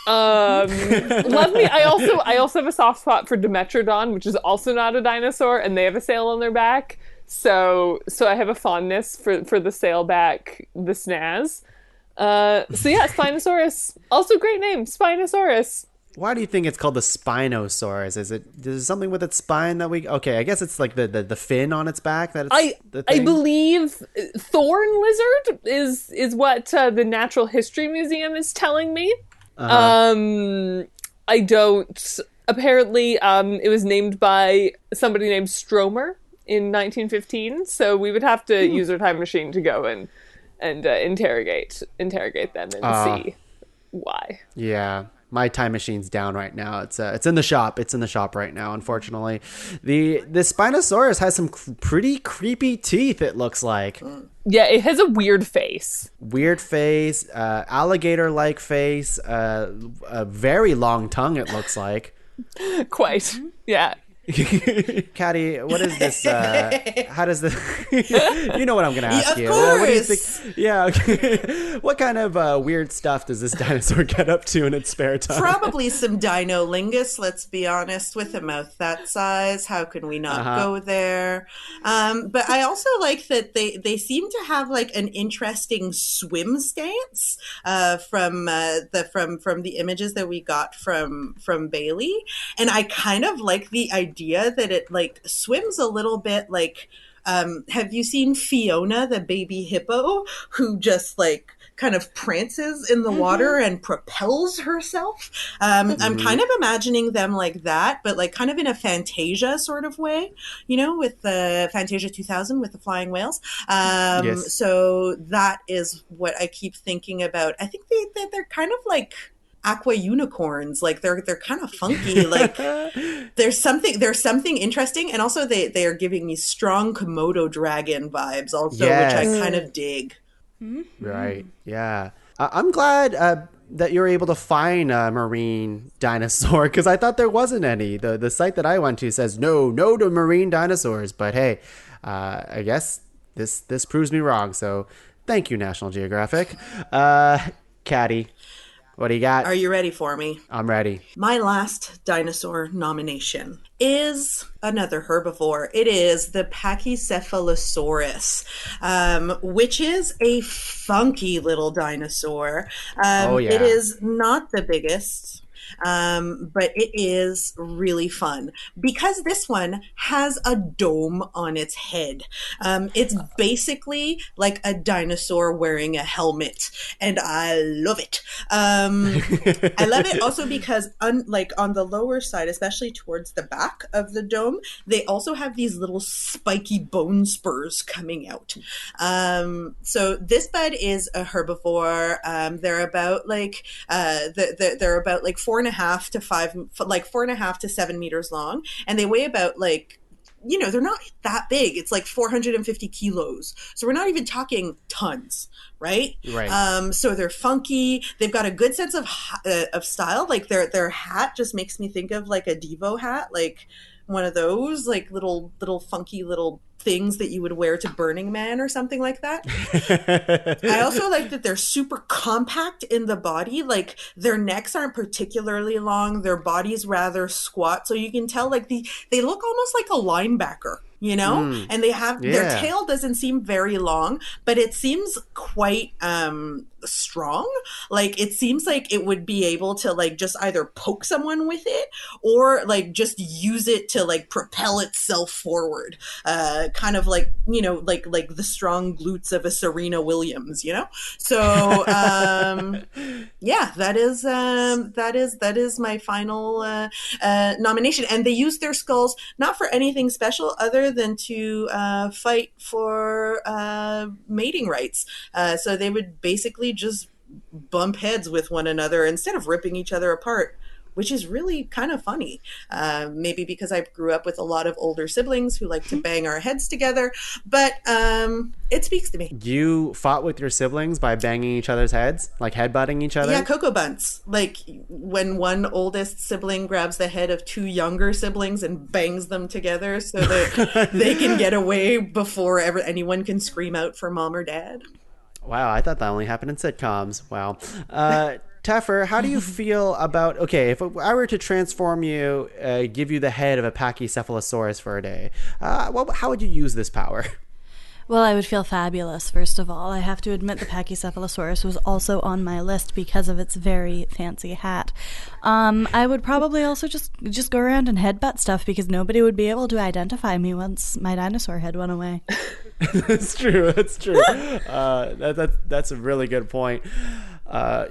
Love me. I also have a soft spot for Dimetrodon, which is also not a dinosaur, and they have a sail on their back. So I have a fondness for the sailback, the snaz. So yeah, Spinosaurus. Also great name, Spinosaurus. Why do you think it's called the Spinosaurus? Is there something with its spine that okay, I guess it's like the fin on its back that it's the thing? I believe thorn lizard is what the Natural History Museum is telling me. I don't. Apparently, it was named by somebody named Stromer in 1915. So we would have to use our time machine to go and interrogate them and see why. Yeah. My time machine's down right now. It's in the shop. It's in the shop right now, unfortunately. The Spinosaurus has some pretty creepy teeth, it looks like. Yeah, it has a weird face. Weird face, alligator-like face, a very long tongue, it looks like. Quite. Yeah. Caddy, what is this? How does this? You know what I'm going to ask you. Of course. What do you think? Yeah. Okay. What kind of weird stuff does this dinosaur get up to in its spare time? Probably some dinolingus, let's be honest, with a mouth that size. How can we not go there? But I also like that they seem to have like an interesting swim stance from the images that we got from Bailey. And I kind of like the idea that it like swims a little bit like have you seen Fiona the baby hippo who just like kind of prances in the water and propels herself. I'm kind of imagining them like that, but like kind of in a Fantasia sort of way, you know, with the Fantasia 2000 with the flying whales. Yes. So that is what I keep thinking about. I think they're kind of like aqua unicorns. Like they're kind of funky. Like there's something interesting, and also they are giving me strong Komodo dragon vibes also, Yes. which I kind of dig. Right. Yeah. I'm glad that you're able to find a marine dinosaur, because I thought there wasn't any. The site that I went to says no to marine dinosaurs. But hey, I guess this proves me wrong. So thank you, National Geographic. Caddy, what do you got? Are you ready for me? I'm ready. My last dinosaur nomination is another herbivore. It is the Pachycephalosaurus, which is a funky little dinosaur. Oh, yeah. It is not the biggest. But it is really fun because this one has a dome on its head. It's basically like a dinosaur wearing a helmet, and I love it. I love it also because like on the lower side, especially towards the back of the dome, they also have these little spiky bone spurs coming out. So this bud is a herbivore. They're about like they're about like 4.5 to 7 meters long, and they weigh about like, you know, they're not that big. It's like 450 kilos. So we're not even talking tons, right? Right. So they're funky. They've got a good sense of style. Like their hat just makes me think of like a Devo hat, like one of those like little funky little things that you would wear to Burning Man or something like that. I also like that they're super compact in the body. Like their necks aren't particularly long. Their body's rather squat. So you can tell like they look almost like a linebacker, you know? And they have their tail doesn't seem very long, but it seems quite strong. Like it seems like it would be able to like just either poke someone with it or like just use it to like propel itself forward. Kind of like, you know, like the strong glutes of a Serena Williams, you know? So yeah, that is my final nomination. And they use their skulls not for anything special other than to fight for mating rights. So they would basically just bump heads with one another instead of ripping each other apart, which is really kind of funny. Maybe because I grew up with a lot of older siblings who like to bang our heads together, but it speaks to me. You fought with your siblings by banging each other's heads, like headbutting each other? Yeah, Cocoa Bunts. Like when one oldest sibling grabs the head of two younger siblings and bangs them together so that they can get away before anyone can scream out for mom or dad. Wow, I thought that only happened in sitcoms. Wow. Teffer, how do you feel about, okay, if I were to transform you, give you the head of a Pachycephalosaurus for a day, how would you use this power? Well, I would feel fabulous, first of all. I have to admit the Pachycephalosaurus was also on my list because of its very fancy hat. I would probably also just go around and headbutt stuff because nobody would be able to identify me once my dinosaur head went away. That's true. That's a really good point.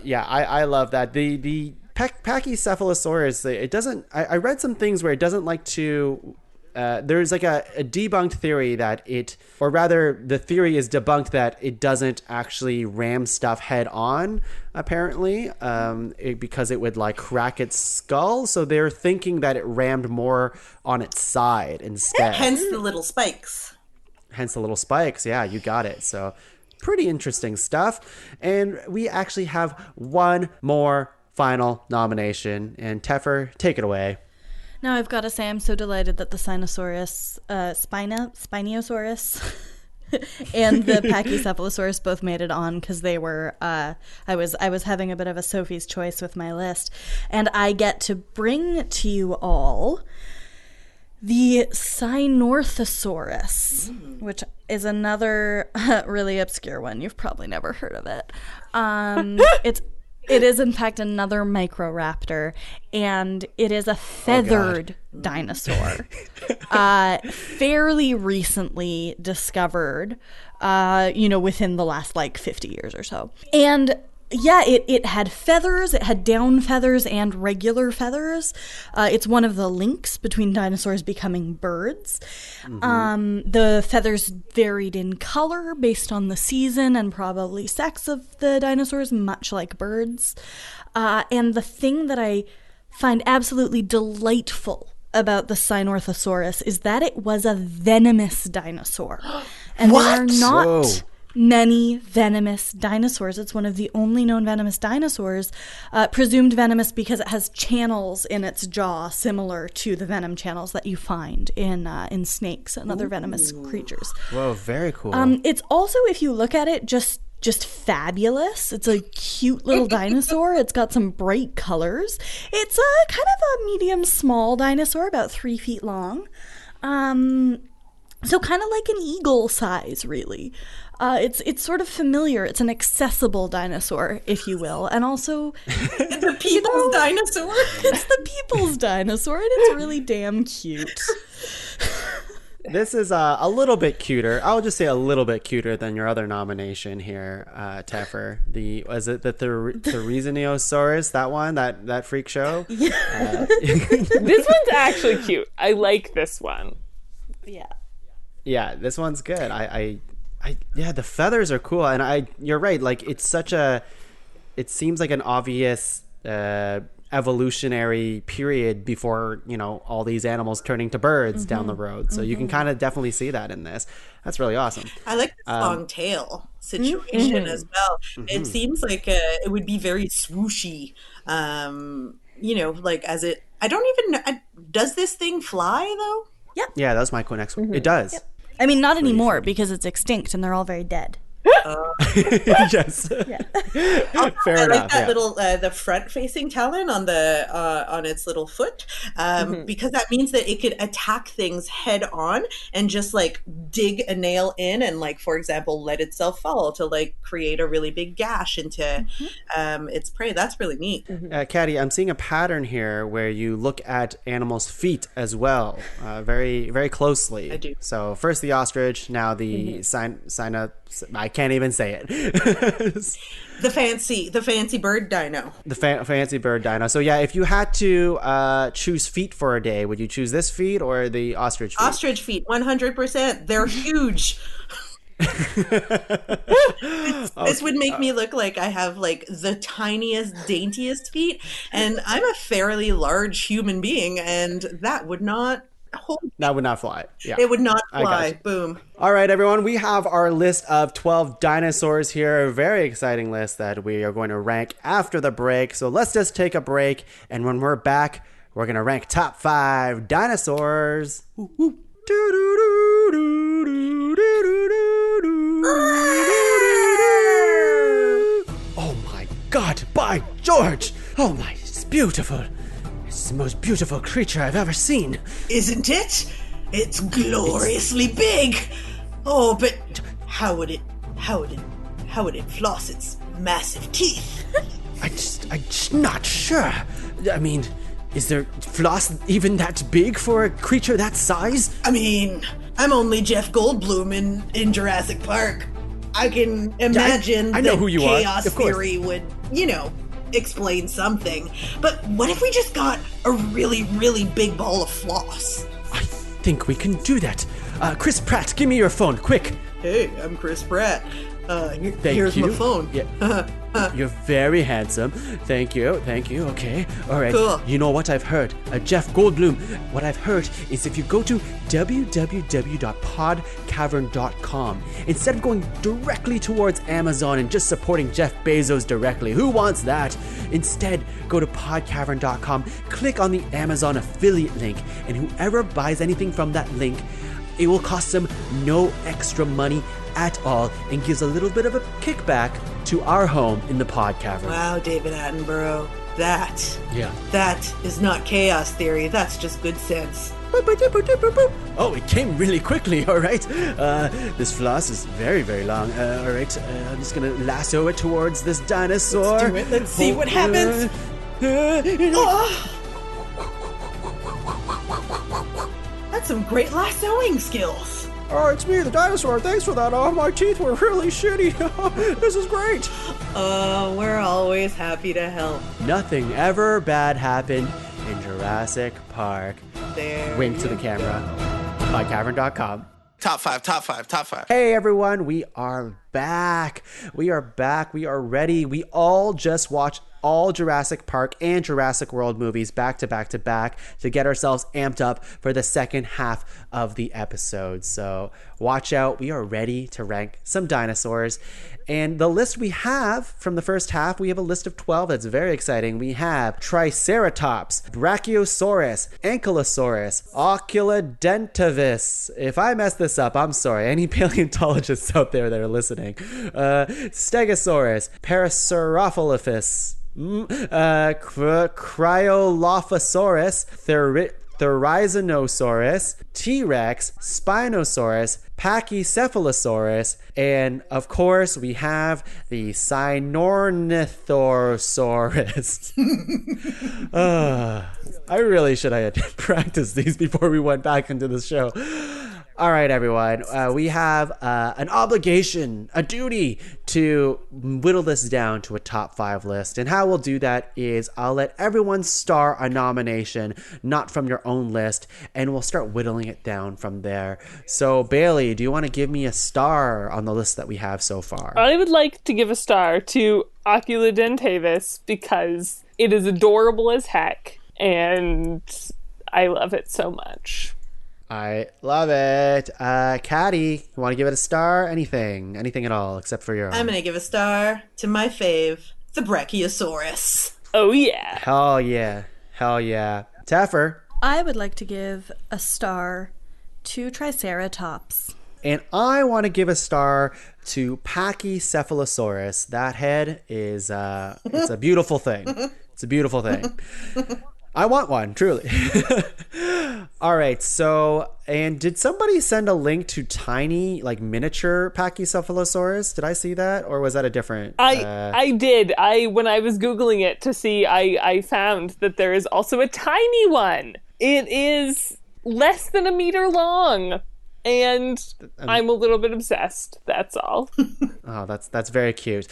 Yeah, I love that. The Pachycephalosaurus, it doesn't, I read some things where it doesn't like to, there's like a debunked theory that or rather the theory is debunked that it doesn't actually ram stuff head on, apparently, because it would like crack its skull. So they're thinking that it rammed more on its side instead. Hence the little spikes. Yeah, you got it. So pretty interesting stuff. And we actually have one more final nomination. And Teffer, take it away. Now, I've got to say, I'm so delighted that the Spinosaurus, Spinosaurus and the Pachycephalosaurus both made it on, because they were, I was having a bit of a Sophie's choice with my list. And I get to bring to you all the Sinorthosaurus, which is another really obscure one. You've probably never heard of it. It is, in fact, another Microraptor, and it is a feathered dinosaur. Fairly recently discovered within the last like 50 years or so. And yeah, it had feathers, it had down feathers and regular feathers. It's one of the links between dinosaurs becoming birds. The feathers varied in color based on the season and probably sex of the dinosaurs, much like birds. And the thing that I find absolutely delightful about the Sinorthosaurus is that it was a venomous dinosaur. And there are not many venomous dinosaurs. It's one of the only known venomous dinosaurs, presumed venomous because it has channels in its jaw similar to the venom channels that you find in snakes and other venomous creatures. Whoa, very cool. It's also, if you look at it, just fabulous. It's a cute little dinosaur. It's got some bright colors. It's a kind of a medium small dinosaur, about 3 feet long. So kind of like an eagle size, really. It's sort of familiar. It's an accessible dinosaur, if you will, and also the people's dinosaur. It's the people's dinosaur, and it's really damn cute. This is a little bit cuter. I'll just say a little bit cuter than your other nomination here, Teffer. Was it the Therizinosaurus? That one, that freak show. Yeah. This one's actually cute. I like this one. Yeah, this one's good. Yeah, the feathers are cool, and you're right. Like it seems like an obvious evolutionary period before all these animals turning to birds down the road. So you can kind of definitely see that in this. That's really awesome. I like the long tail situation as well. It seems like it would be very swooshy. Like as it. I don't even know. Does this thing fly though? Yeah, that's my next one. It does. Yep. I mean, not anymore because it's extinct and they're all very dead. Yes. Fair I enough. like that little the front facing talon on the on its little foot because that means that it could attack things head on and just like dig a nail in and like, for example, let itself fall to like create a really big gash into its prey. That's really neat. Caddy, I'm seeing a pattern here where you look at animals' feet as well, very, very closely. I do. So first the ostrich, now the I can't even say it. The fancy bird dino. The fancy bird dino. So yeah, if you had to choose feet for a day, would you choose this feet or the ostrich feet? Ostrich feet, 100%. They're huge. This would make me look like I have like the tiniest, daintiest feet, and I'm a fairly large human being, and that would not fly. Yeah, it would not fly. Boom. All right, everyone, we have our list of 12 dinosaurs here. A very exciting list that we are going to rank after the break. So let's just take a break, and when we're back, we're going to rank top 5 dinosaurs. Oh my God, by George! Oh my, it's beautiful. It's the most beautiful creature I've ever seen. Isn't it? It's gloriously big. Oh, but how would it floss its massive teeth? I'm just not sure. I mean, is there floss even that big for a creature that size? I mean, I'm only Jeff Goldblum in Jurassic Park. I can imagine I know who you are. chaos theory would, explain something. But what if we just got a really, really big ball of floss? I think we can do that. Chris Pratt, give me your phone, quick. Hey, I'm Chris Pratt. Here's you. my phone. Yeah. You're very handsome. Thank you. Okay. All right. Cool. You know what I've heard? Jeff Goldblum. What I've heard is if you go to www.podcavern.com, instead of going directly towards Amazon and just supporting Jeff Bezos directly, who wants that? Instead, go to podcavern.com, click on the Amazon affiliate link, and whoever buys anything from that link, it will cost them no extra money at all and gives a little bit of a kickback to our home in the Pod Cavern. Wow, David Attenborough. That is not chaos theory. That's just good sense. Oh, it came really quickly, all right. This floss is very, very long. All right, I'm just going to lasso it towards this dinosaur. Let's do it. Let's see what happens. That's some great lassoing skills. Oh, it's me, the dinosaur. Thanks for that. Oh, my teeth were really shitty. This is great. Oh, we're always happy to help. Nothing ever bad happened in Jurassic Park. There Wink to the you camera. go. MyCavern.com. Top five. Hey everyone, we are back. We are ready. We all just watched all Jurassic Park and Jurassic World movies back to back to get ourselves amped up for the second half of the episode. So watch out. We are ready to rank some dinosaurs. And the list we have from the first half, we have a list of 12 that's very exciting. We have Triceratops, Brachiosaurus, Ankylosaurus, Oculodentavis. If I mess this up, I'm sorry. Any paleontologists out there that are listening. Stegosaurus, Parasaurolophus, Cryolophosaurus, Therizinosaurus, T-Rex, Spinosaurus, Pachycephalosaurus, and of course we have the Sinornithosaurus. I really should have practiced these before we went back into the show. All right, everyone. We have an obligation, a duty to whittle this down to a top 5 list. And how we'll do that is I'll let everyone star a nomination, not from your own list, and we'll start whittling it down from there. So, Bailey, do you want to give me a star on the list that we have so far? I would like to give a star to Oculodentavis because it is adorable as heck, and I love it so much. I love it. Caddy, you want to give it a star? Anything at all, except for your own. I'm going to give a star to my fave, the Brachiosaurus. Oh, yeah. Hell yeah. Teffer. I would like to give a star to Triceratops. And I want to give a star to Pachycephalosaurus. That head is, it's a beautiful thing. It's a beautiful thing. I want one, truly. All right, so, and did somebody send a link to tiny, like, miniature Pachycephalosaurus? Did I see that, or was that a different? I did. When I was Googling it to see, I found that there is also a tiny one. It is less than a meter long, and I'm a little bit obsessed, that's all. Oh, that's very cute.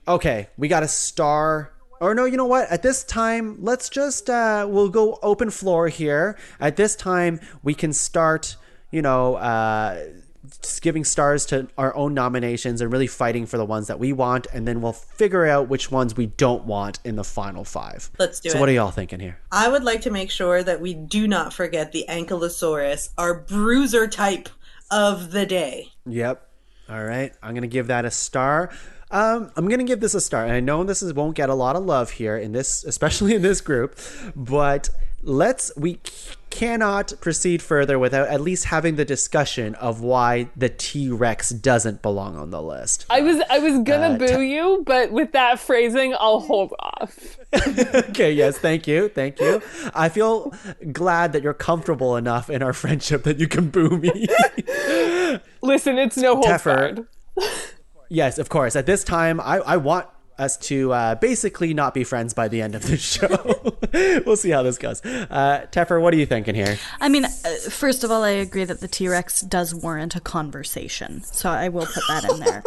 Okay, we got a star. Or no, you know what? At this time, let's just, we'll go open floor here. At this time, we can start, just giving stars to our own nominations and really fighting for the ones that we want. And then we'll figure out which ones we don't want in the final 5. Let's do it. So what are y'all thinking here? I would like to make sure that we do not forget the Ankylosaurus, our bruiser type of the day. Yep. All right. I'm going to give that a star. I'm going to give this a star. And I know this won't get a lot of love here in this, especially in this group, but we cannot proceed further without at least having the discussion of why the T-Rex doesn't belong on the list. I was gonna boo you, but with that phrasing, I'll hold off. Okay, yes, thank you. I feel glad that you're comfortable enough in our friendship that you can boo me. Listen, it's no holds barred. Yes, of course. At this time, I want us to basically not be friends by the end of the show. We'll see how this goes. Teffer, what are you thinking here? I mean, first of all, I agree that the T-Rex does warrant a conversation, so I will put that in there.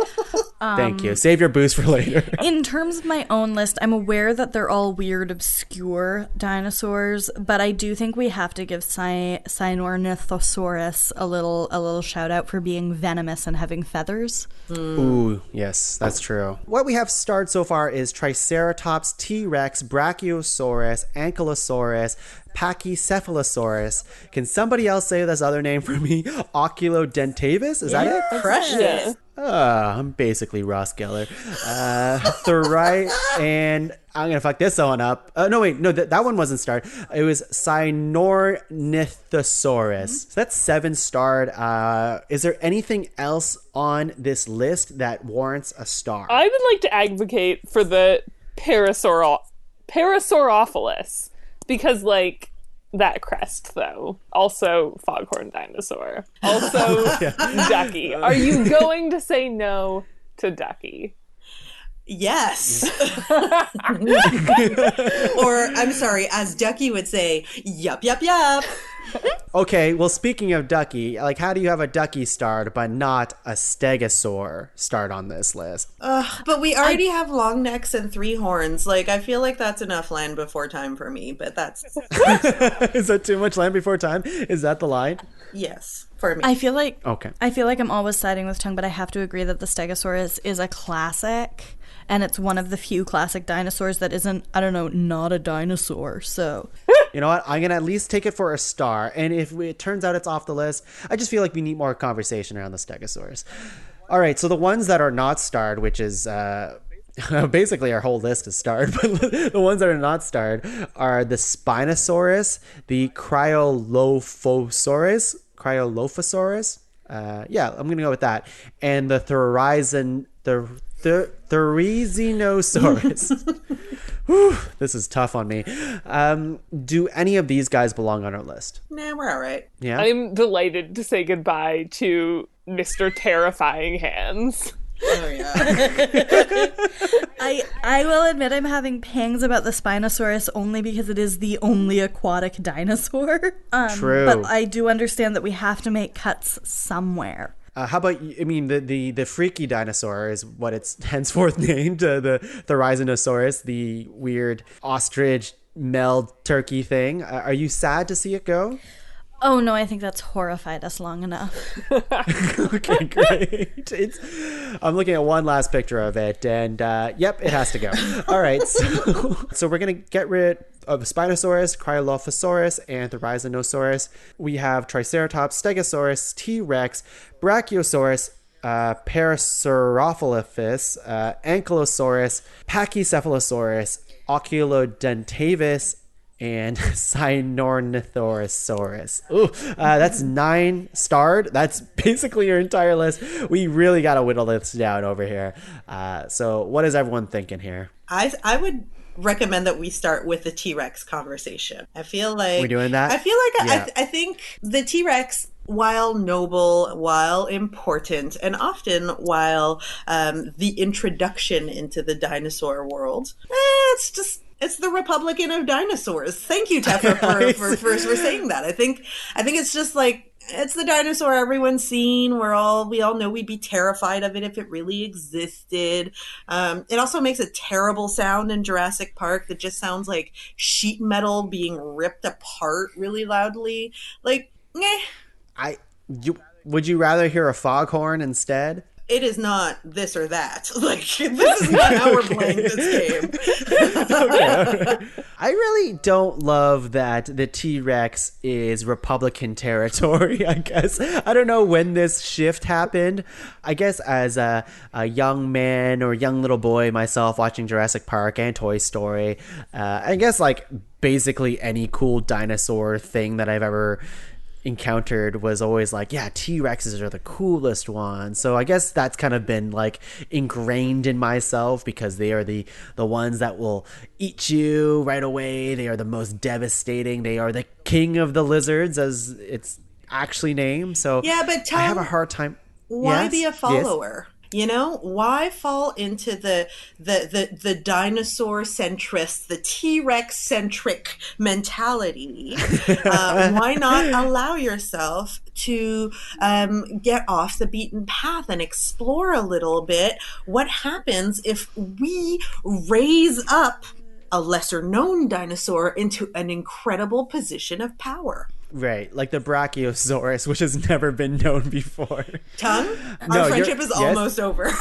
Thank you. Save your booze for later. In terms of my own list, I'm aware that they're all weird, obscure dinosaurs, but I do think we have to give Sinornithosaurus a little shout out for being venomous and having feathers. Ooh, yes, that's true. What we have starred so far is Triceratops, T-Rex, Brachiosaurus, Ankylosaurus, Pachycephalosaurus. Can somebody else say this other name for me? Oculodentavis? Is that it? Crushed it. I'm basically Ross Geller. And I'm gonna fuck this one up. That one wasn't starred. It was Sinornithosaurus. So that's 7 starred. Is there anything else on this list that warrants a star? I would like to advocate for the Parasaurophilus because, like, that crest, though. Also, foghorn dinosaur. Also, Ducky. Are you going to say no to Ducky? Yes. Or, I'm sorry, as Ducky would say, yup, yup, yup. Okay, well, speaking of Ducky, like, how do you have a Ducky starred but not a Stegosaur starred on this list? But we already have long necks and 3 horns. Like, I feel like that's enough Land Before Time for me, but that's... Is that too much Land Before Time? Is that the line? Yes, for me. I feel like Okay. I'm always siding with Tung, but I have to agree that the Stegosaurus is a classic, and it's one of the few classic dinosaurs that isn't, I don't know, not a dinosaur. So You know what? I'm going to at least take it for a star. And if it turns out it's off the list, I just feel like we need more conversation around the Stegosaurs. All right, so the ones that are not starred, which is basically our whole list is starred, but the ones that are not starred are the Spinosaurus, the Cryolophosaurus. Yeah, I'm going to go with that. And the Therizinosaurus. Whew, this is tough on me. Do any of these guys belong on our list? Nah, we're all right. Yeah. I'm delighted to say goodbye to Mr. Terrifying Hands. Oh, yeah. I will admit I'm having pangs about the Spinosaurus only because it is the only aquatic dinosaur. True. But I do understand that we have to make cuts somewhere. How about, I mean, the freaky dinosaur is what it's henceforth named, the Therizinosaurus, the weird ostrich meld turkey thing. Are you sad to see it go? Oh no, I think that's horrified us long enough. Okay, great. I'm looking at one last picture of it, and yep, it has to go. All right, so we're going to get rid of Spinosaurus, Cryolophosaurus, and Therizinosaurus. We have Triceratops, Stegosaurus, T-Rex, Brachiosaurus, Parasaurolophus, Ankylosaurus, Pachycephalosaurus, Oculodentavis, and Sinornithosaurus. Ooh, that's 9 starred. That's basically your entire list. We really got to whittle this down over here. So what is everyone thinking here? I would recommend that we start with the T-Rex conversation. I feel like... We're doing that? I feel like Yeah. I think the T-Rex, while noble, while important, and often while the introduction into the dinosaur world, it's the Republican of dinosaurs. Thank you, Teffer, for saying that. I think it's just like, it's the dinosaur everyone's seen. We all know we'd be terrified of it if it really existed. It also makes a terrible sound in Jurassic Park that just sounds like sheet metal being ripped apart really loudly. Like, Would you rather hear a foghorn instead? It is not this or that. Like, this is not how we're playing this game. Okay. I really don't love that the T-Rex is Republican territory, I guess. I don't know when this shift happened. I guess as a young man or young little boy myself watching Jurassic Park and Toy Story, I guess like basically any cool dinosaur thing that I've ever encountered was always like, yeah, T-Rexes are the coolest ones. So I guess that's kind of been like ingrained in myself because they are the ones that will eat you right away. They are the most devastating. They are the king of the lizards, as it's actually named. So yeah, but Tom, I have a hard time. Why Yes? be a follower? Yes. You know, why fall into the dinosaur centrist, the T-Rex centric mentality? Why not allow yourself to get off the beaten path and explore a little bit what happens if we raise up a lesser known dinosaur into an incredible position of power? Right, like the Brachiosaurus, which has never been known before. Tongue? Our friendship is almost over.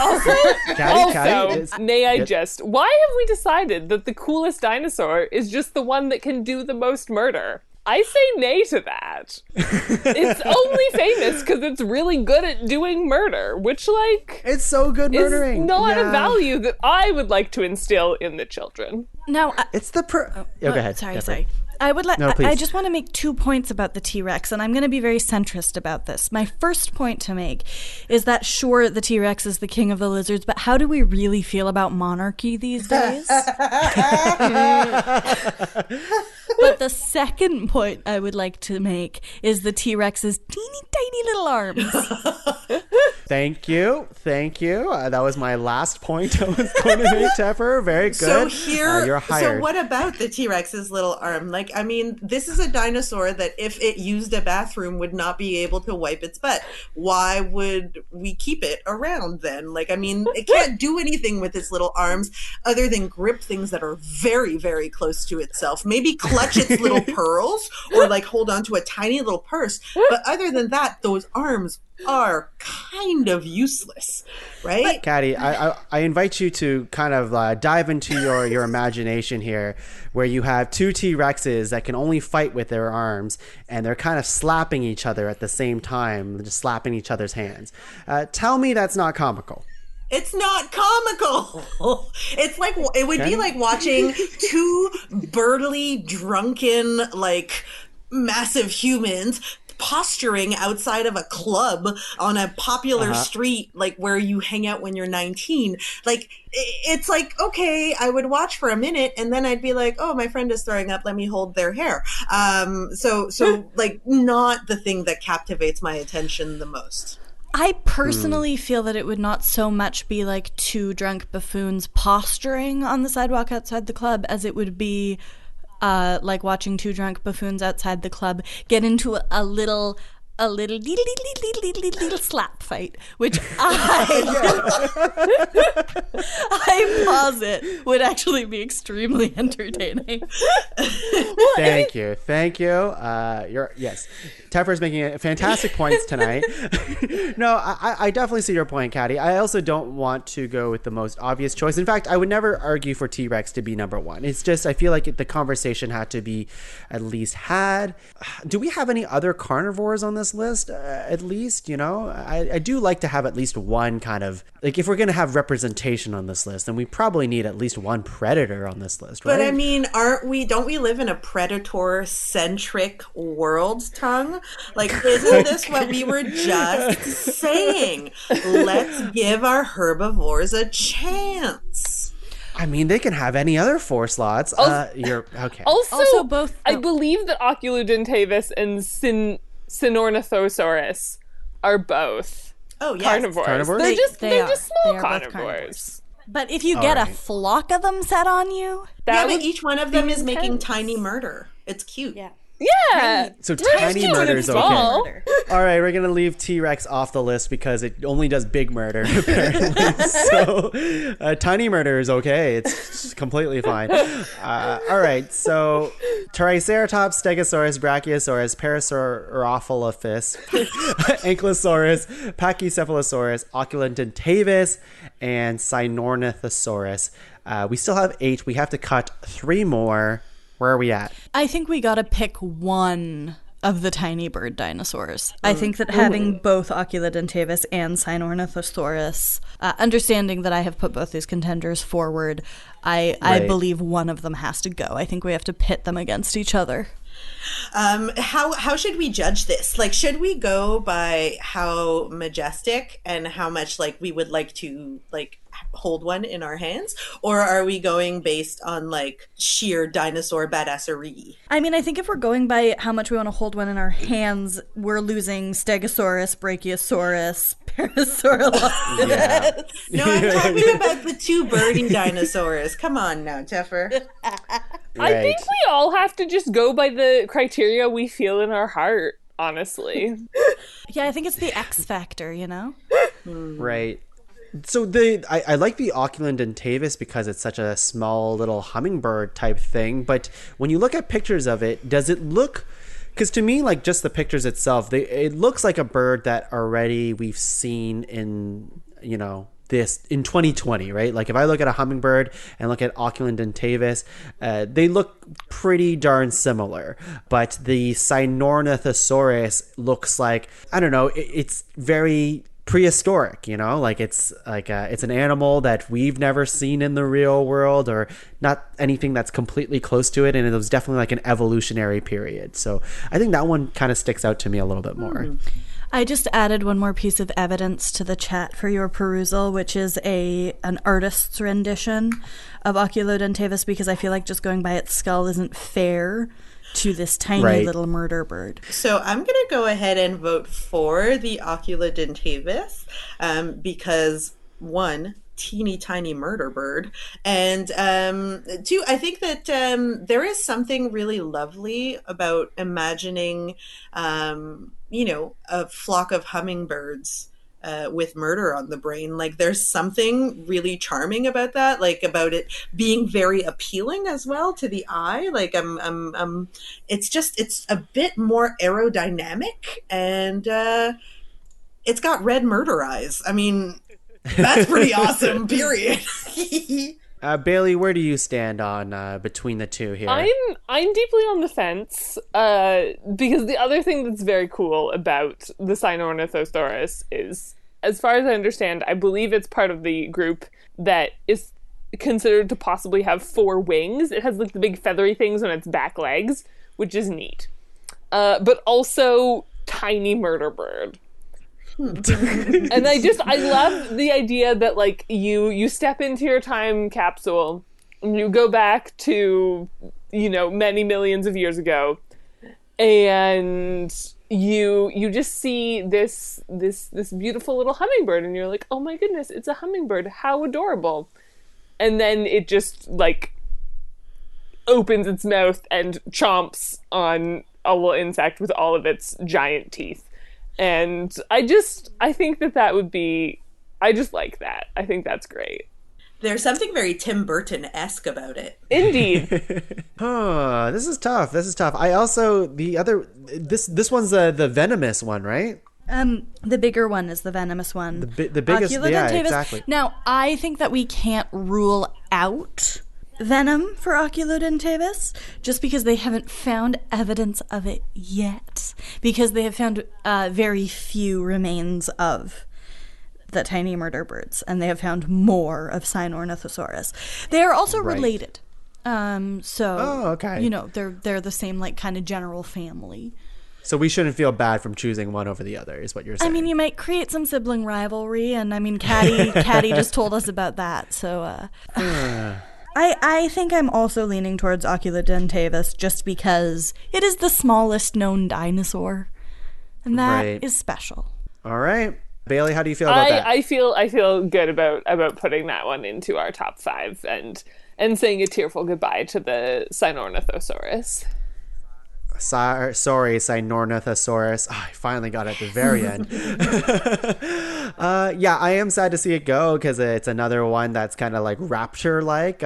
Caddy, may I just, why have we decided that the coolest dinosaur is just the one that can do the most murder? I say nay to that. It's only famous because it's really good at doing murder, which, like, it's so good murdering. Is not a value that I would like to instill in the children. Now, it's the go ahead. Sorry. I would like. No, please. I just want to make 2 points about the T-Rex, and I'm going to be very centrist about this. My first point to make is that sure, the T-Rex is the king of the lizards, but how do we really feel about monarchy these days? But the second point I would like to make is the T-Rex's teeny tiny little arms. Thank you. That was my last point I was going to make, Teffer. Very good. So you're hired. So what about the T-Rex's little arm? Like, I mean, this is a dinosaur that if it used a bathroom would not be able to wipe its butt. Why would we keep it around then? Like, I mean, it can't do anything with its little arms other than grip things that are very, very close to itself. Maybe clutch its little pearls or like hold on to a tiny little purse. But other than that, those arms are kind of useless, right? Caddy, I invite you to kind of dive into your imagination here, where you have two T-Rexes that can only fight with their arms, and they're kind of slapping each other at the same time, just slapping each other's hands. Tell me that's not comical. It's not comical. It's like, it would be like watching two burly, drunken, like massive humans posturing outside of a club on a popular street, like where you hang out when you're 19. Like, it's like, okay, I would watch for a minute and then I'd be like, oh, my friend is throwing up, let me hold their hair. So like, not the thing that captivates my attention the most. I personally feel that it would not so much be like two drunk buffoons posturing on the sidewalk outside the club as it would be like watching two drunk buffoons outside the club get into a little slap fight, which I posit would actually be extremely entertaining. Thank you. Yes, Teffer's making fantastic points tonight. No, I definitely see your point, Caddy. I also don't want to go with the most obvious choice. In fact, I would never argue for T-Rex to be number one. It's just, I feel like the conversation had to be at least had. Do we have any other carnivores on this list? At least, you know, I do like to have at least one kind of, like, if we're going to have representation on this list, then we probably need at least one predator on this list, right? But I mean, don't we live in a predator-centric world, Tongue? Like, isn't this what we were just saying? Let's give our herbivores a chance. I mean, they can have any other 4 slots. You're okay. Also both. I believe that Oculodentavis and Sinornithosaurus are both carnivores. They're just small carnivores. But if you get a flock of them set on you, but each one of them is making tiny murder. It's cute. Yeah. So tiny murder's okay. Small. All right, we're going to leave T-Rex off the list because it only does big murder, apparently. So tiny murder is okay. It's completely fine. All right, so Triceratops, Stegosaurus, Brachiosaurus, Parasaurolophus, Ankylosaurus, Pachycephalosaurus, Oculodentavis, and Sinornithosaurus. We still have 8. We have to cut 3 more. Where are we at? I think we gotta pick one of the tiny bird dinosaurs. I think that having both Oculodentavis and Sinornithosaurus, understanding that I have put both these contenders forward, I believe one of them has to go. I think we have to pit them against each other. How should we judge this? Like, should we go by how majestic and how much like we would like to like hold one in our hands, or are we going based on like sheer dinosaur badassery? I mean, I think if we're going by how much we want to hold one in our hands, we're losing Stegosaurus, Brachiosaurus, Parasaurolophus. Yeah. No, I'm talking about the 2 birding dinosaurs. Come on now, Teffer. I think we all have to just go by the criteria we feel in our heart, honestly. Yeah, I think it's the X factor, you know? Right. So I like the Oculodentavis because it's such a small little hummingbird type thing. But when you look at pictures of it, does it look... Because to me, like, just the pictures itself, it looks like a bird that already we've seen in, you know, this in 2020, right? Like, if I look at a hummingbird and look at Oculodentavis, they look pretty darn similar. But the Sinornithosaurus looks like, I don't know, it's very prehistoric, you know, like it's an animal that we've never seen in the real world, or not anything that's completely close to it, and it was definitely like an evolutionary period. So I think that one kind of sticks out to me a little bit more. I just added one more piece of evidence to the chat for your perusal, which is an artist's rendition of Oculodentavis, because I feel like just going by its skull isn't fair to this tiny little murder bird. So I'm going to go ahead and vote for the Oculodentavis because, one, teeny tiny murder bird, and two, I think that there is something really lovely about imagining a flock of hummingbirds with murder on the brain. Like, there's something really charming about that, like about it being very appealing as well to the eye. Like, it's a bit more aerodynamic, and it's got red murder eyes. I mean, that's pretty awesome, period. Bailey, where do you stand on between the two here? I'm deeply on the fence because the other thing that's very cool about the Sinornithosaurus is, as far as I understand, I believe it's part of the group that is considered to possibly have 4 wings. It has like the big feathery things on its back legs, which is neat. But also tiny murder bird. And I love the idea that like you step into your time capsule and you go back to, many millions of years ago, and you just see this beautiful little hummingbird, and you're like, oh my goodness, it's a hummingbird, how adorable. And then it just like opens its mouth and chomps on a little insect with all of its giant teeth. And I think that would be, I just like that. I think that's great. There's something very Tim Burton-esque about it. Indeed. This is tough. I also, this one's the venomous one, right? The bigger one is the venomous one. The biggest, yeah, exactly. Now, I think that we can't rule out venom for Oculodentavis just because they haven't found evidence of it yet, because they have found very few remains of the tiny murder birds, and they have found more of Sinornithosaurus. They are also related, okay. They're the same like kind of general family. So we shouldn't feel bad from choosing one over the other, is what you're saying. I mean, you might create some sibling rivalry, and I mean, Caddy just told us about that, so I think I'm also leaning towards Oculodentavis just because it is the smallest known dinosaur, and that is special. All right. Bailey, how do you feel about that? I feel good about putting that one into our top 5 and saying a tearful goodbye to the Sinornithosaurus. Sorry, Sinornithosaurus. I finally got it at the very end. Yeah, I am sad to see it go because it's another one that's kind of like rapture-like.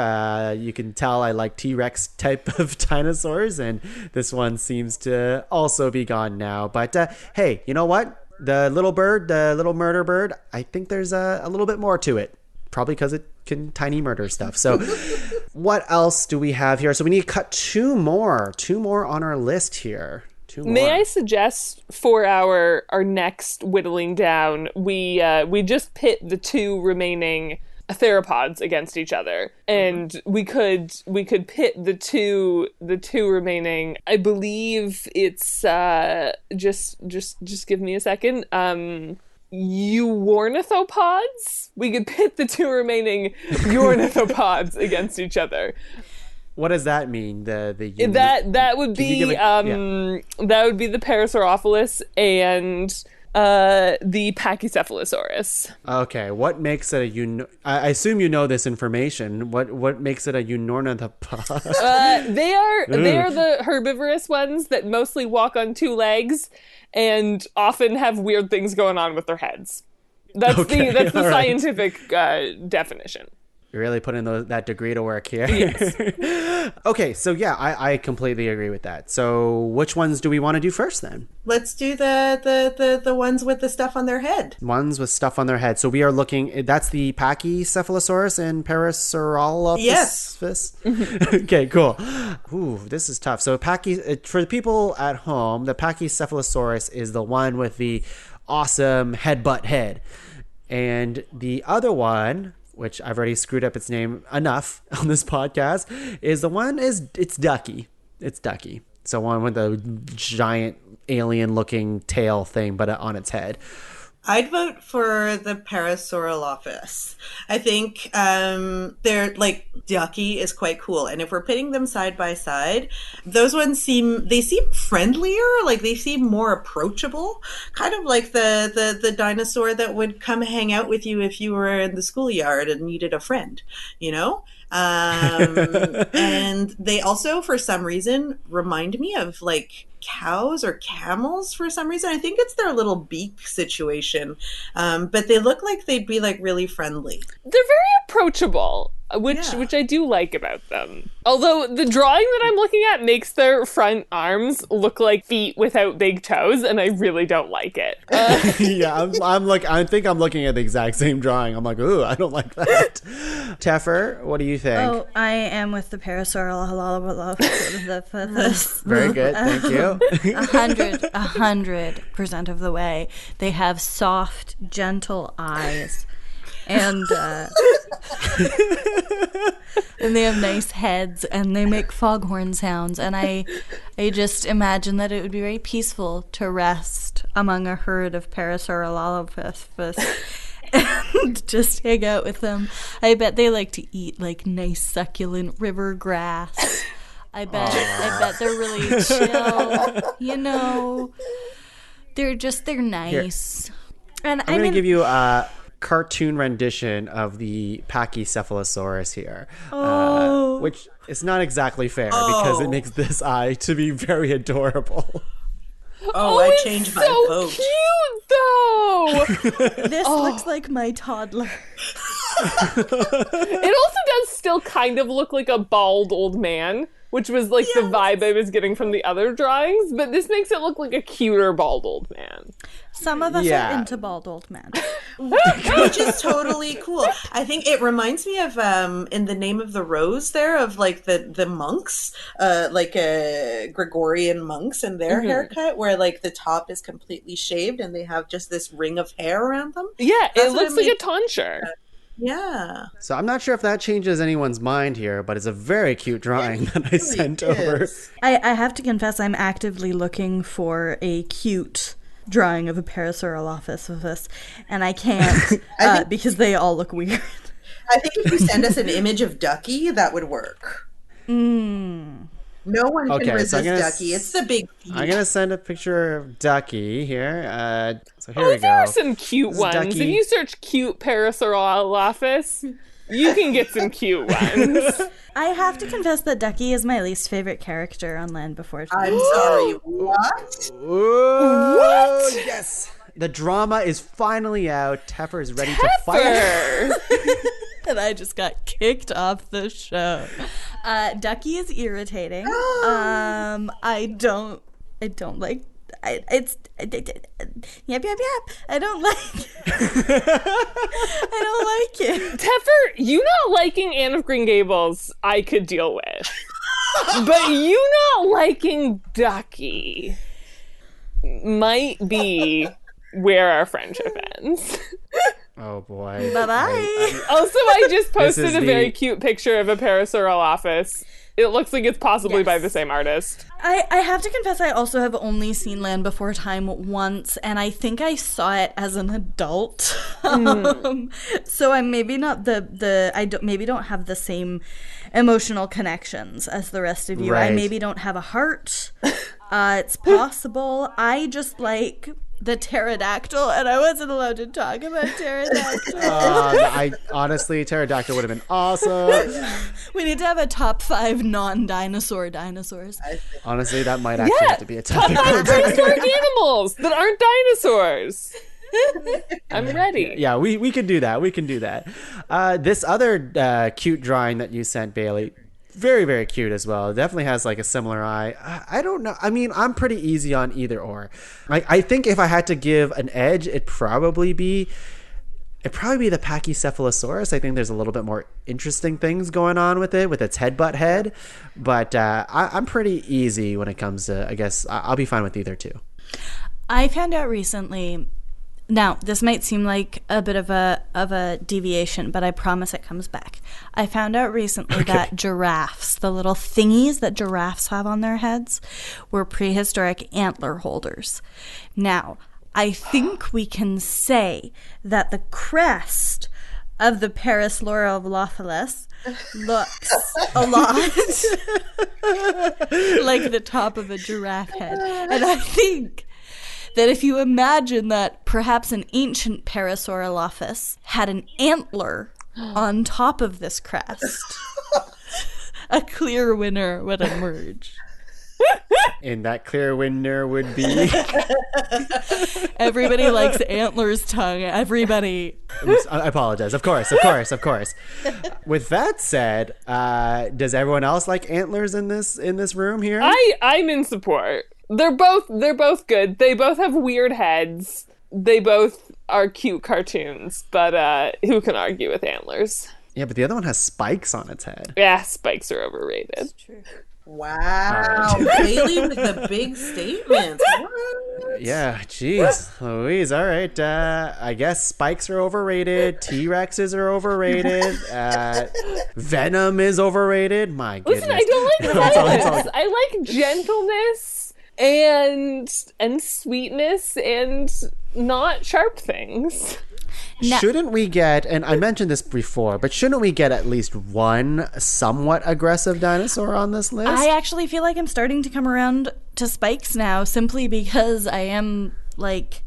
You can tell I like T-Rex type of dinosaurs, and this one seems to also be gone now. But hey, you know what? The little murder bird, I think there's a little bit more to it. Probably because it can tiny murder stuff. So what else do we have here? So we need to cut two more on our list here. May I suggest for our next whittling down, we just pit the 2 remaining theropods against each other, and we could pit the two remaining. I believe it's just give me a second. Euornithopods. We could pit the 2 remaining Euornithopods against each other. What does that mean? That would be that would be the Parasaurolophus and the Pachycephalosaurus. Okay, what makes it I assume you know this information. What makes it a Euornithopod? They are the herbivorous ones that mostly walk on 2 legs and often have weird things going on with their heads. That's the scientific definition. You're really putting that degree to work here. Yes. Okay, so yeah, I completely agree with that. So which ones do we want to do first then? Let's do the ones with the stuff on their head. Ones with stuff on their head. So we are looking, that's the Pachycephalosaurus and Parasaurolophus? Yes. Okay, cool. Ooh, this is tough. So for the people at home, the Pachycephalosaurus is the one with the awesome headbutt head. And the other one, which I've already screwed up its name enough on this podcast, it's Ducky. It's Ducky. So one with the giant alien-looking tail thing, but on its head. I'd vote for the Parasaurolophus. I think they're like Ducky is quite cool, and if we're pitting them side by side, those ones seem friendlier, like they seem more approachable, kind of like the dinosaur that would come hang out with you if you were in the schoolyard and needed a friend, you know. And they also, for some reason, remind me of like cows or camels for some reason. I think it's their little beak situation. But they look like they'd be like really friendly. They're very approachable, which I do like about them. Although the drawing that I'm looking at makes their front arms look like feet without big toes, and I really don't like it. Yeah, I think I'm looking at the exact same drawing. I'm like, ooh, I don't like that. Teffer, what do you think? Oh, I am with the Parasaurolophus. Very good, thank you. 100% of the way. They have soft, gentle eyes. And and they have nice heads, and they make foghorn sounds. And I just imagine that it would be very peaceful to rest among a herd of Parasaurolophus and just hang out with them. I bet they like to eat like nice succulent river grass. I bet they're really chill. You know, they're nice. Here. And I'm going to give you a cartoon rendition of the Pachycephalosaurus here, which is not exactly fair because it makes this eye to be very adorable. I changed my vote. Cute though. This looks like my toddler. It also does still kind of look like a bald old man, which was like the vibe I was getting from the other drawings, but this makes it look like a cuter bald old man. Some of us are into bald old men. Which is totally cool. I think it reminds me of in The Name of the Rose there, of like the monks, like Gregorian monks and their haircut, where like the top is completely shaved and they have just this ring of hair around them. Yeah, it looks like a tonsure. Yeah. So I'm not sure if that changes anyone's mind here, but it's a very cute drawing that I sent over. I have to confess, I'm actively looking for a cute drawing of a Parasaurolophus, and I can't because they all look weird. I think if you send us an image of Ducky, that would work. No one can resist Ducky. It's the big feet. I'm going to send a picture of Ducky here. So here we go. There are some cute ones. Ducky. If you search cute Parasaurolophus, you can get some cute ones. I have to confess that Ducky is my least favorite character on Land Before Time. I'm sorry, what? What? Yes. The drama is finally out. Teffer is ready to fight. And I just got kicked off the show. Ducky is irritating. I don't like. Yep. I don't like. I don't like it. Teffer, you not liking Anne of Green Gables, I could deal with, but you not liking Ducky might be where our friendship ends. Oh boy. Bye-bye. Also, I just posted a very cute picture of a Parasaurolophus. It looks like it's possibly by the same artist. I have to confess, I also have only seen Land Before Time once, and I think I saw it as an adult. So I'm maybe not maybe don't have the same emotional connections as the rest of you. Right. I maybe don't have a heart. It's possible. I just like the pterodactyl, and I wasn't allowed to talk about pterodactyl. Honestly, pterodactyl would have been awesome. We need to have a top 5 non-dinosaur dinosaurs. Honestly, that might actually have to be a topic. Prehistoric animals that aren't dinosaurs. I'm ready. Yeah, we can do that. We can do that. This other cute drawing that you sent, Bailey, very, very cute as well. It definitely has like a similar eye. I don't know. I mean, I'm pretty easy on either or. I think if I had to give an edge, it'd probably be the Pachycephalosaurus. I think there's a little bit more interesting things going on with it, with its headbutt head. But I'm pretty easy when it comes to, I guess, I'll be fine with either two. I found out recently. Now, this might seem like a bit of a deviation, but I promise it comes back. I found out recently that giraffes, the little thingies that giraffes have on their heads, were prehistoric antler holders. Now, I think we can say that the crest of the Parasaurolophus looks a lot like the top of a giraffe head. And I think that if you imagine that perhaps an ancient Parasaurolophus had an antler on top of this crest, a clear winner would emerge. And that clear winner would be... Everybody likes antlers, Tongue. Everybody. I apologize. Of course. With that said, does everyone else like antlers in this room here? I'm in support. They're both good. They both have weird heads. They both are cute cartoons, but who can argue with antlers? Yeah, but the other one has spikes on its head. Yeah, spikes are overrated. That's true. Wow, Bailey with the big statements. What? Yeah, jeez, Louise. All right, I guess spikes are overrated. T-Rexes are overrated. Venom is overrated. My goodness. Listen, I don't like violence. I like gentleness and sweetness and not sharp things. Shouldn't we get, and I mentioned this before, but shouldn't we get at least one somewhat aggressive dinosaur on this list? I actually feel like I'm starting to come around to spikes now, simply because I am, like,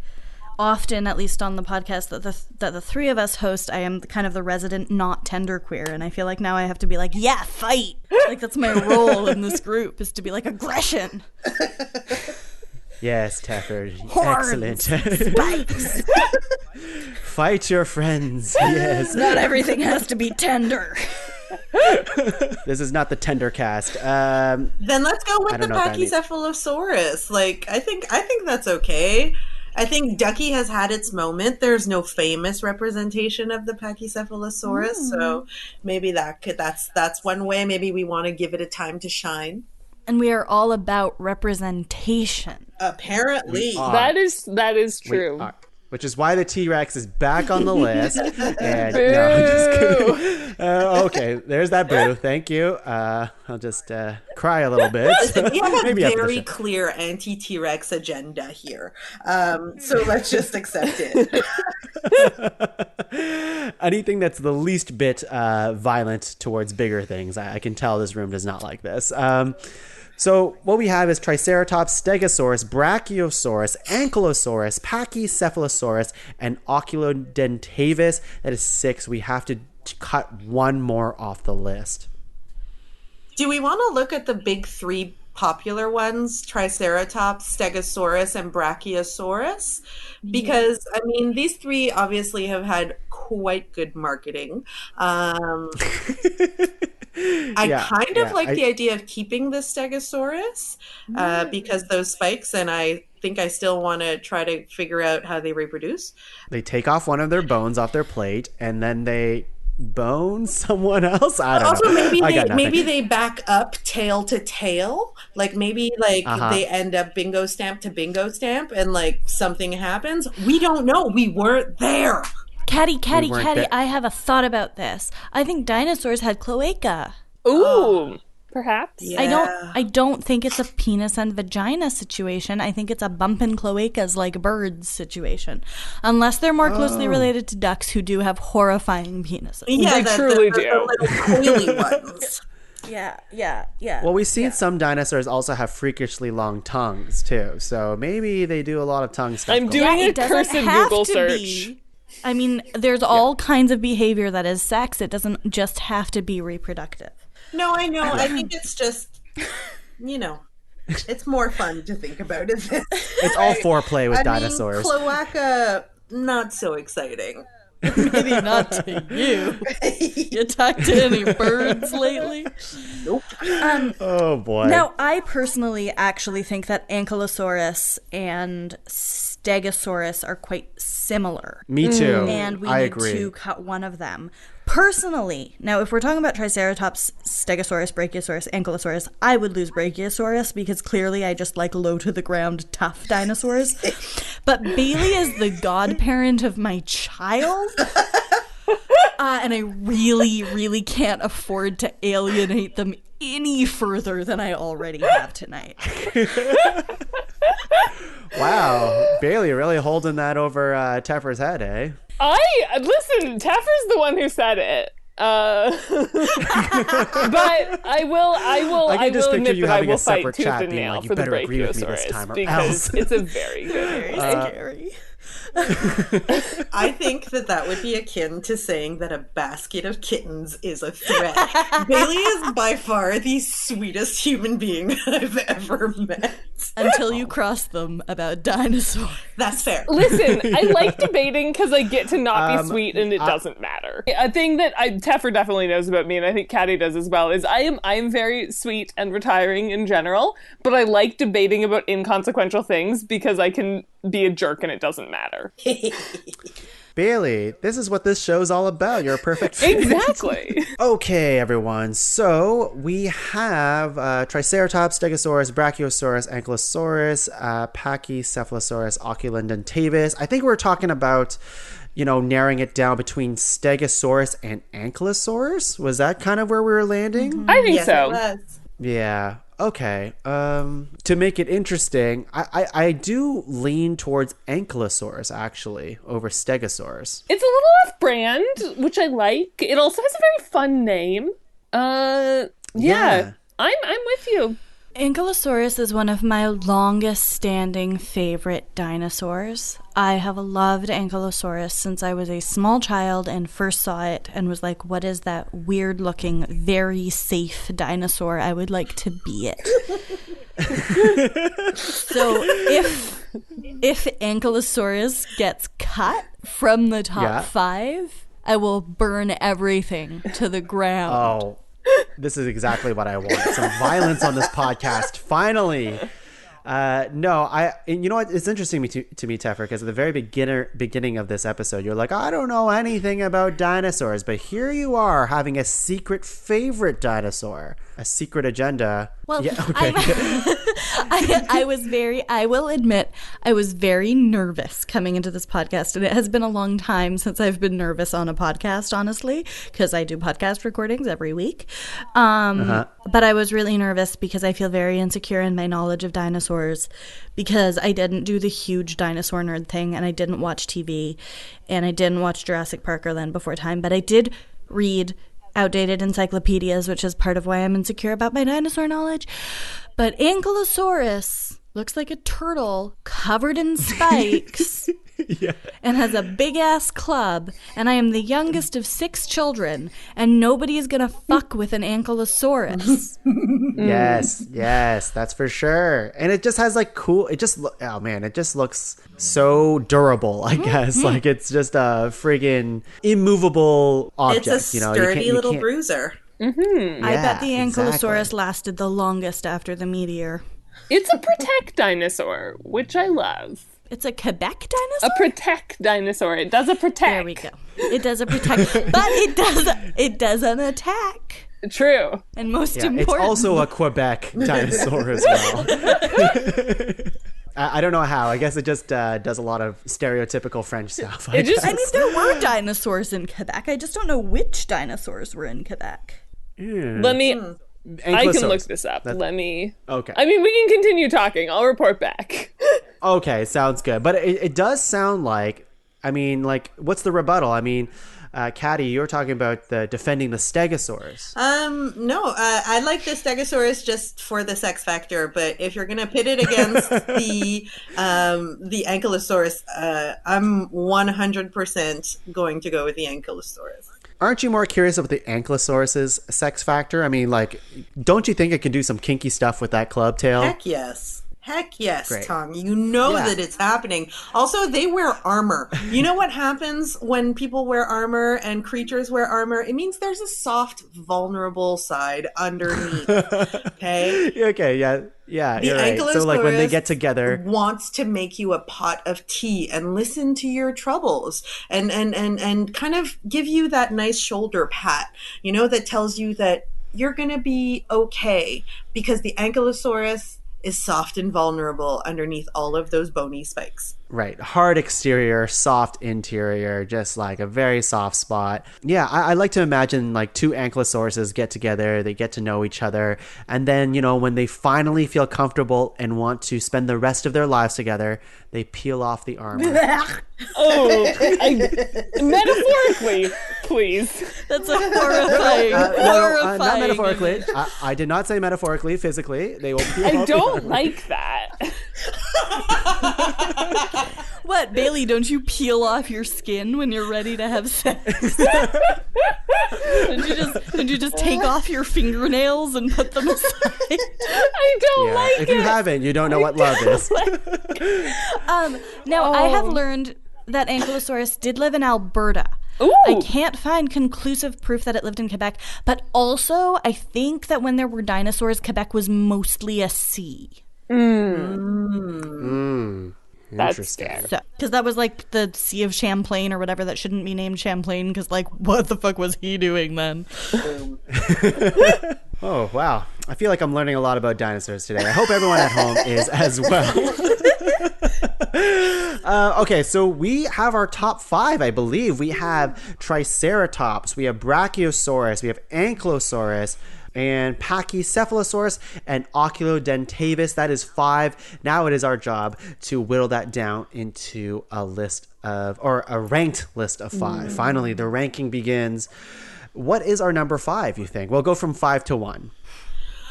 often, at least on the podcast that the three of us host, I am kind of the resident not genderqueer, and I feel like now I have to be like, yeah, fight! Like, that's my role in this group, is to be like, aggression! Yes, Tafford. Horns, excellent. spikes! Fight your friends. Yes. Not everything has to be tender. This is not the tender cast. Then let's go with the Pachycephalosaurus. Like, I think that's okay. I think Ducky has had its moment. There's no famous representation of the Pachycephalosaurus, so maybe that's one way. Maybe we want to give it a time to shine. And we are all about representation. Apparently. That is true. Which is why the T-Rex is back on the list. And, no, just kidding. Okay, there's that boo. Thank you. I'll just cry a little bit. We have a very clear anti-T-Rex agenda here. So let's just accept it. Anything that's the least bit violent towards bigger things. I can tell this room does not like this. So what we have is Triceratops, Stegosaurus, Brachiosaurus, Ankylosaurus, Pachycephalosaurus, and Oculodentavis. That is 6. We have to cut one more off the list. Do we want to look at the big 3 popular ones, Triceratops, Stegosaurus, and Brachiosaurus? Because, I mean, these 3 obviously have had quite good marketing. I kind of like the idea of keeping the Stegosaurus because those spikes, and I think I still want to try to figure out how they reproduce. They take off one of their bones off their plate, and then they bone someone else. I don't know. Also, maybe they back up tail to tail. Like maybe they end up bingo stamp to bingo stamp, and like something happens. We don't know. We weren't there. Caddy, I have a thought about this. I think dinosaurs had cloaca. Ooh, perhaps. Yeah. I don't think it's a penis and vagina situation. I think it's a bumpin' cloacas like birds situation. Unless they're more closely related to ducks, who do have horrifying penises. Yeah, they truly do. The little coily ones. Yeah. Well, we've seen some dinosaurs also have freakishly long tongues too. So maybe they do a lot of tongue stuff. I'm doing a cursed Google search. I mean, there's all kinds of behavior that is sex. It doesn't just have to be reproductive. No, I know. I think it's just, it's more fun to think about it. It's all foreplay with dinosaurs. Cloaca, not so exciting. Maybe not to you. You talked to any birds lately? Nope. Oh, boy. Now, I personally actually think that Ankylosaurus and Stegosaurus are quite similar. Me too. And we I need agree. to cut one of them. Personally, now if we're talking about Triceratops, Stegosaurus, Brachiosaurus, Ankylosaurus, I would lose Brachiosaurus because clearly I just like low to the ground tough dinosaurs. But Bailey is the godparent of my child. And I really, really can't afford to alienate them any further than I already have tonight. Wow, Bailey really holding that over Teffer's head, eh? Listen, Teffer's the one who said it. But I will admit that I will fight tooth and nail like, for the agree with me this time Brachiosaurus or because else. it's a very good Scary. I think that would be akin to saying that a basket of kittens is a threat. Bailey is by far the sweetest human being I've ever met. Until you cross them about dinosaurs. That's fair. Listen, I like debating because I get to not be sweet and it doesn't matter. A thing that Teffer definitely knows about me, and I think Caddy does as well, is I am very sweet and retiring in general, but I like debating about inconsequential things because I can be a jerk and it doesn't matter. Bailey, this is what this show's all about. You're a perfect fit. Exactly. Okay, everyone. So we have Triceratops, Stegosaurus, Brachiosaurus, Ankylosaurus, Pachycephalosaurus, Oculodentavis. I think we're talking about, narrowing it down between Stegosaurus and Ankylosaurus. Was that kind of where we were landing? Mm-hmm. I think Yes, so. it was. Yeah. Okay. To make it interesting, I do lean towards Ankylosaurus actually over Stegosaurus. It's a little off-brand, which I like. It also has a very fun name. Yeah. I'm with you. Ankylosaurus is one of my longest standing favorite dinosaurs. I have loved Ankylosaurus since I was a small child and first saw it and was like, what is that weird looking, very safe dinosaur? I would like to be it. So if Ankylosaurus gets cut from the top 5, I will burn everything to the ground. Oh, this is exactly what I want. Some violence on this podcast. Finally. No, and you know what? It's interesting to me, Teffer, because at the very beginning of this episode, you're like, I don't know anything about dinosaurs, but here you are having a secret favorite dinosaur, a secret agenda. Well, yeah, okay. I will admit, I was very nervous coming into this podcast, and it has been a long time since I've been nervous on a podcast, honestly, because I do podcast recordings every week. But I was really nervous because I feel very insecure in my knowledge of dinosaurs because I didn't do the huge dinosaur nerd thing, and I didn't watch TV, and I didn't watch Jurassic Park or Land Before Time, but I did read outdated encyclopedias, which is part of why I'm insecure about my dinosaur knowledge. But Ankylosaurus looks like a turtle covered in spikes and has a big ass club, and I am the youngest of 6 children, and nobody is gonna fuck with an Ankylosaurus. Yes, that's for sure. And it just has like cool, it just looks so durable, I guess. Like it's just a friggin' immovable object. It's a sturdy little bruiser. Mm-hmm. I bet the Ankylosaurus exactly. lasted the longest after the meteor. It's a protect dinosaur, which I love. It's a Quebec dinosaur? A protect dinosaur. It does a protect. There we go. It does a protect, but it doesn't attack. True. And most important, it's also a Quebec dinosaur as well. I don't know how. I guess it just does a lot of stereotypical French stuff. I mean, there were dinosaurs in Quebec. I just don't know which dinosaurs were in Quebec. Let me... I can look this up. Let me... Okay. I mean, we can continue talking. I'll report back. Okay, sounds good. But it does sound like... I mean, like, what's the rebuttal? I mean... Caddy, you were talking about defending the Stegosaurus. No, I like the Stegosaurus just for the sex factor, but if you're gonna pit it against the Ankylosaurus, I'm 100% going to go with the Ankylosaurus. Aren't you more curious about the Ankylosaurus's sex factor? I mean, like, don't you think it can do some kinky stuff with that club tail? Heck yes. Heck yes, Great. Tom. You know that it's happening. Also, they wear armor. You know what happens when people wear armor and creatures wear armor? It means there's a soft, vulnerable side underneath. Okay? Okay, yeah, The you're right. So, like, when they get together... wants to make you a pot of tea and listen to your troubles and kind of give you that nice shoulder pat, that tells you that you're going to be okay because the Ankylosaurus is soft and vulnerable underneath all of those bony spikes. Right. Hard exterior, soft interior, just like a very soft spot. Yeah, I like to imagine like two ankylosauruses get together, they get to know each other, and then, when they finally feel comfortable and want to spend the rest of their lives together, they peel off the armor. Metaphorically, please. That's a horrifying. Not metaphorically. I did not say metaphorically, physically. They will peel I off the don't armor. like that. What, Bailey, don't you peel off your skin when you're ready to have sex? Don't you just take off your fingernails and put them aside? I don't like If it. you haven't, you don't know what love is. Now, I have learned that Ankylosaurus did live in Alberta. Ooh. I can't find conclusive proof that it lived in Quebec, but also I think that when there were dinosaurs, Quebec was mostly a sea. That's Interesting. scary. So, because that was like the Sea of Champlain or whatever that shouldn't be named Champlain, because like, what the fuck was he doing then? Oh, wow. I feel like I'm learning a lot about dinosaurs today. I hope everyone at home is as well. Okay, so we have our top 5, I believe. We have Triceratops, we have Brachiosaurus, we have Ankylosaurus, and Pachycephalosaurus, and Oculodentavis. That is 5. Now it is our job to whittle that down into a ranked list of 5. Finally, the ranking begins. What is our number 5, you think? We'll go from 5 to 1.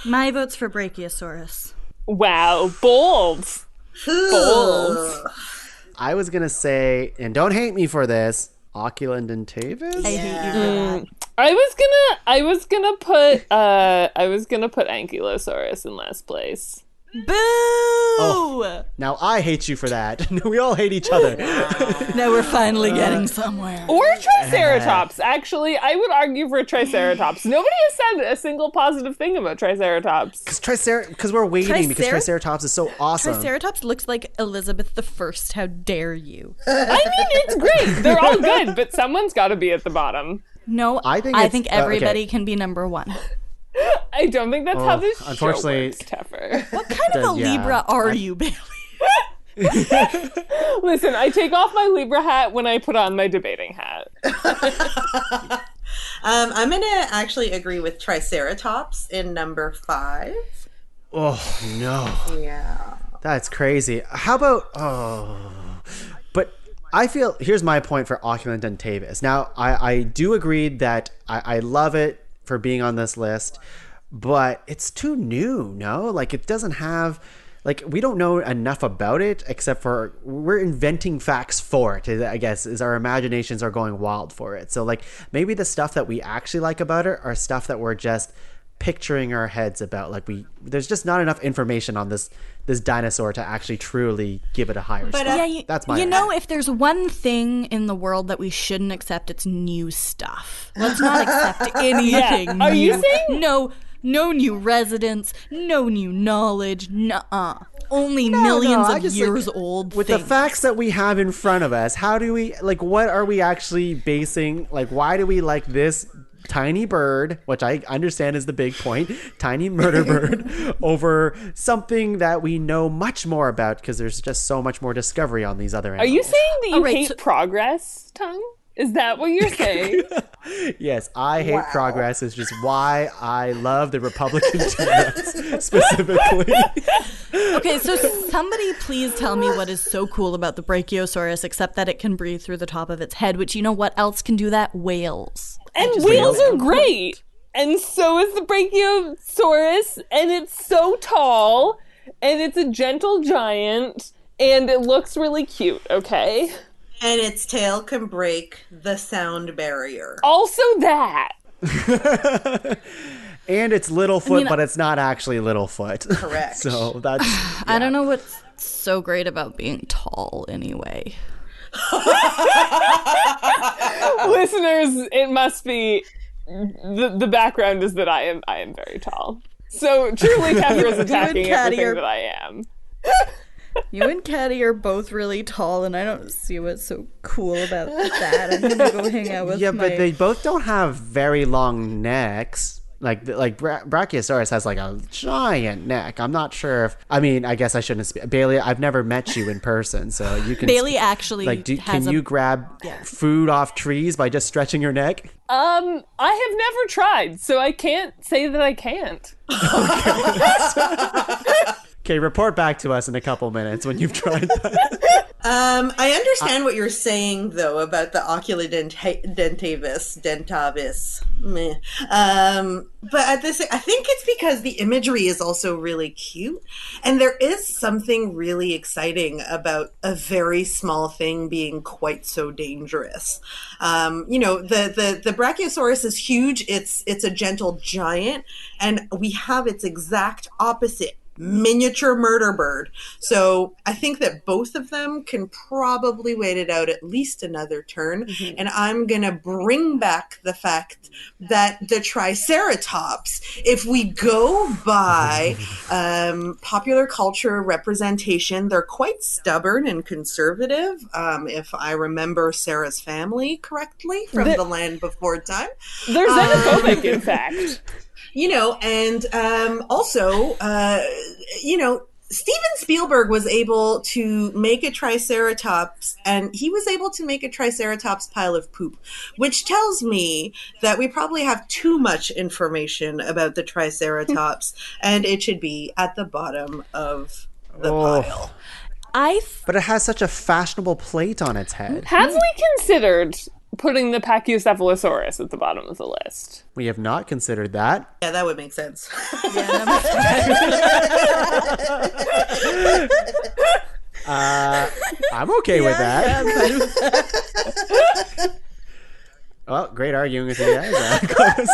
My vote's for Brachiosaurus. Wow, bold. Bold. I was going to say, and don't hate me for this, Oculodentavis? I hate you for that. I was gonna put Ankylosaurus in last place. Boo! Oh. Now I hate you for that. We all hate each other. Now we're finally getting somewhere. Or Triceratops. Actually, I would argue for Triceratops. Nobody has said a single positive thing about Triceratops. Because we're waiting, because Triceratops is so awesome. Triceratops looks like Elizabeth I. How dare you? I mean, it's great. They're all good, but someone's got to be at the bottom. No, I think everybody okay. can be number 1. I don't think that's how this show unfortunately- works, Teffer. What kind of a Yeah. Libra are you, Bailey? Listen, I take off my Libra hat when I put on my debating hat. I'm going to actually agree with Triceratops in number 5. Oh, no. Yeah. That's crazy. How about... But I feel... Here's my point for Oculodentavis. Now, I do agree that I love it for being on this list, but it's too new, no? Like, it doesn't have... Like, we don't know enough about it, except for we're inventing facts for it, I guess, as our imaginations are going wild for it. So, like, maybe the stuff that we actually like about it are stuff that we're just picturing our heads about. Like, there's just not enough information on this dinosaur to actually truly give it a higher score. That's my if there's one thing in the world that we shouldn't accept, it's new stuff. Let's not accept anything Are new. you saying... No new residents, no new knowledge, only millions of years old with things. the facts that we have in front of us. How do we, like, what are we actually basing, like, why do we like this tiny bird, which I understand is the big point, tiny murder bird, over something that we know much more about, because there's just so much more discovery on these other animals. Are you saying that you hate progress, Tongue? Is that what you're saying? Yes, I hate progress. It's just why I love the Republican Democrats specifically. Okay, so somebody please tell me what is so cool about the Brachiosaurus, except that it can breathe through the top of its head, which, you know what else can do that? Whales. And whales are great. And so is the Brachiosaurus. And it's so tall. And it's a gentle giant. And it looks really cute, okay? And its tail can break the sound barrier. Also that. And it's Littlefoot, but it's not actually Littlefoot. Correct. So that's... Yeah. I don't know what's so great about being tall anyway. Listeners, it must be... The background is that I am very tall. So truly Teffer is attacking everything that I am. You and Caddy are both really tall, and I don't see what's so cool about that. I'm gonna go hang out with but they both don't have very long necks. Brachiosaurus has like a giant neck. I'm not sure if, I mean, I guess I shouldn't speak. Bailey, I've never met you in person, so you can. Bailey actually can you grab food off trees by just stretching your neck? I have never tried, so I can't say that I can't. Okay, report back to us in a couple minutes when you've tried that. I understand what you're saying, though, about the dentavis. Meh. But at this, I think it's because the imagery is also really cute. And there is something really exciting about a very small thing being quite so dangerous. The Brachiosaurus is huge. It's a gentle giant. And we have its exact opposite. Miniature murder bird. So I think that both of them can probably wait it out at least another turn. Mm-hmm. And I'm going to bring back the fact that the Triceratops, if we go by popular culture representation, they're quite stubborn and conservative. If I remember Sarah's family correctly from the land before time. They're xenophobic, in fact. Steven Spielberg was able to make a Triceratops, and he was able to make a Triceratops pile of poop, which tells me that we probably have too much information about the Triceratops, and it should be at the bottom of the pile. But it has such a fashionable plate on its head. Have we considered putting the Pachycephalosaurus at the bottom of the list? We have not considered that. Yeah, that would make sense. I'm okay with that. Well, great arguing with you guys.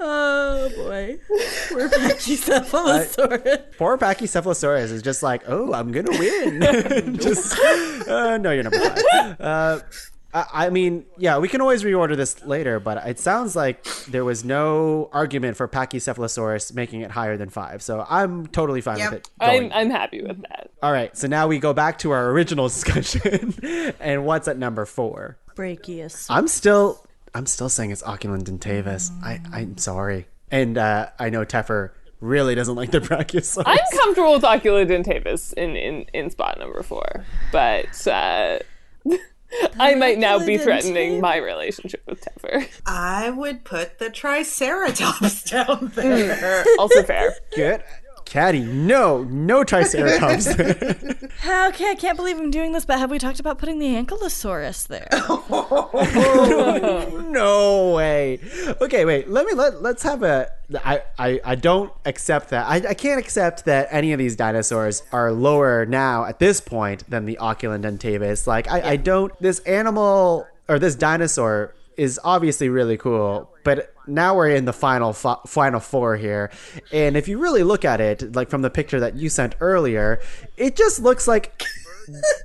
Oh boy, poor Pachycephalosaurus. Poor Pachycephalosaurus is just like, oh, I'm gonna win. No, you're number 5. I mean, yeah, we can always reorder this later, but it sounds like there was no argument for Pachycephalosaurus making it higher than 5. So I'm totally fine with it. I'm happy with that. All right, so now we go back to our original discussion. And what's at number 4? Brachiosaurus. I'm still saying it's Oculus dentavis. I'm sorry. And I know Teffer really doesn't like the Brachiosaurus. I'm comfortable with Oculus dentavis in spot number 4, but I might now be threatening my relationship with Teffer. I would put the Triceratops down there. Also fair. Good. Caddy, no Triceratops there. Okay, I can't believe I'm doing this, but have we talked about putting the Ankylosaurus there? No way. Okay, wait. Let's have a. I don't accept that. I can't accept that any of these dinosaurs are lower now at this point than the Oculus dentavis. Like I don't. This animal or this dinosaur is obviously really cool, but now we're in the final 4 here. And if you really look at it, like from the picture that you sent earlier, it just looks like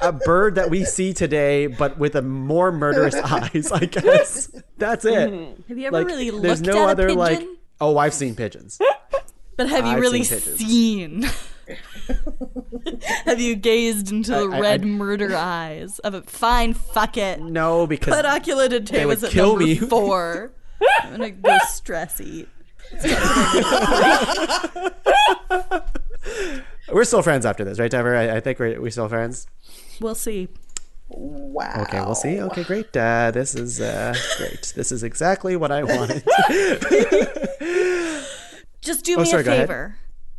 a bird that we see today, but with a more murderous eyes, I guess. That's it. Have you ever really there's looked no at other a pigeon? like, oh, I've seen pigeons. But have you really seen? Have you gazed into the red murder eyes of it? Fine, fuck it. No, because put Oculus dentavis at number 4. I'm gonna go stress eat. We're still friends after this, right, Teffer? I think we're still friends. We'll see. Wow. Okay, we'll see. Okay, great. This is great. This is exactly what I wanted. Just do me a favor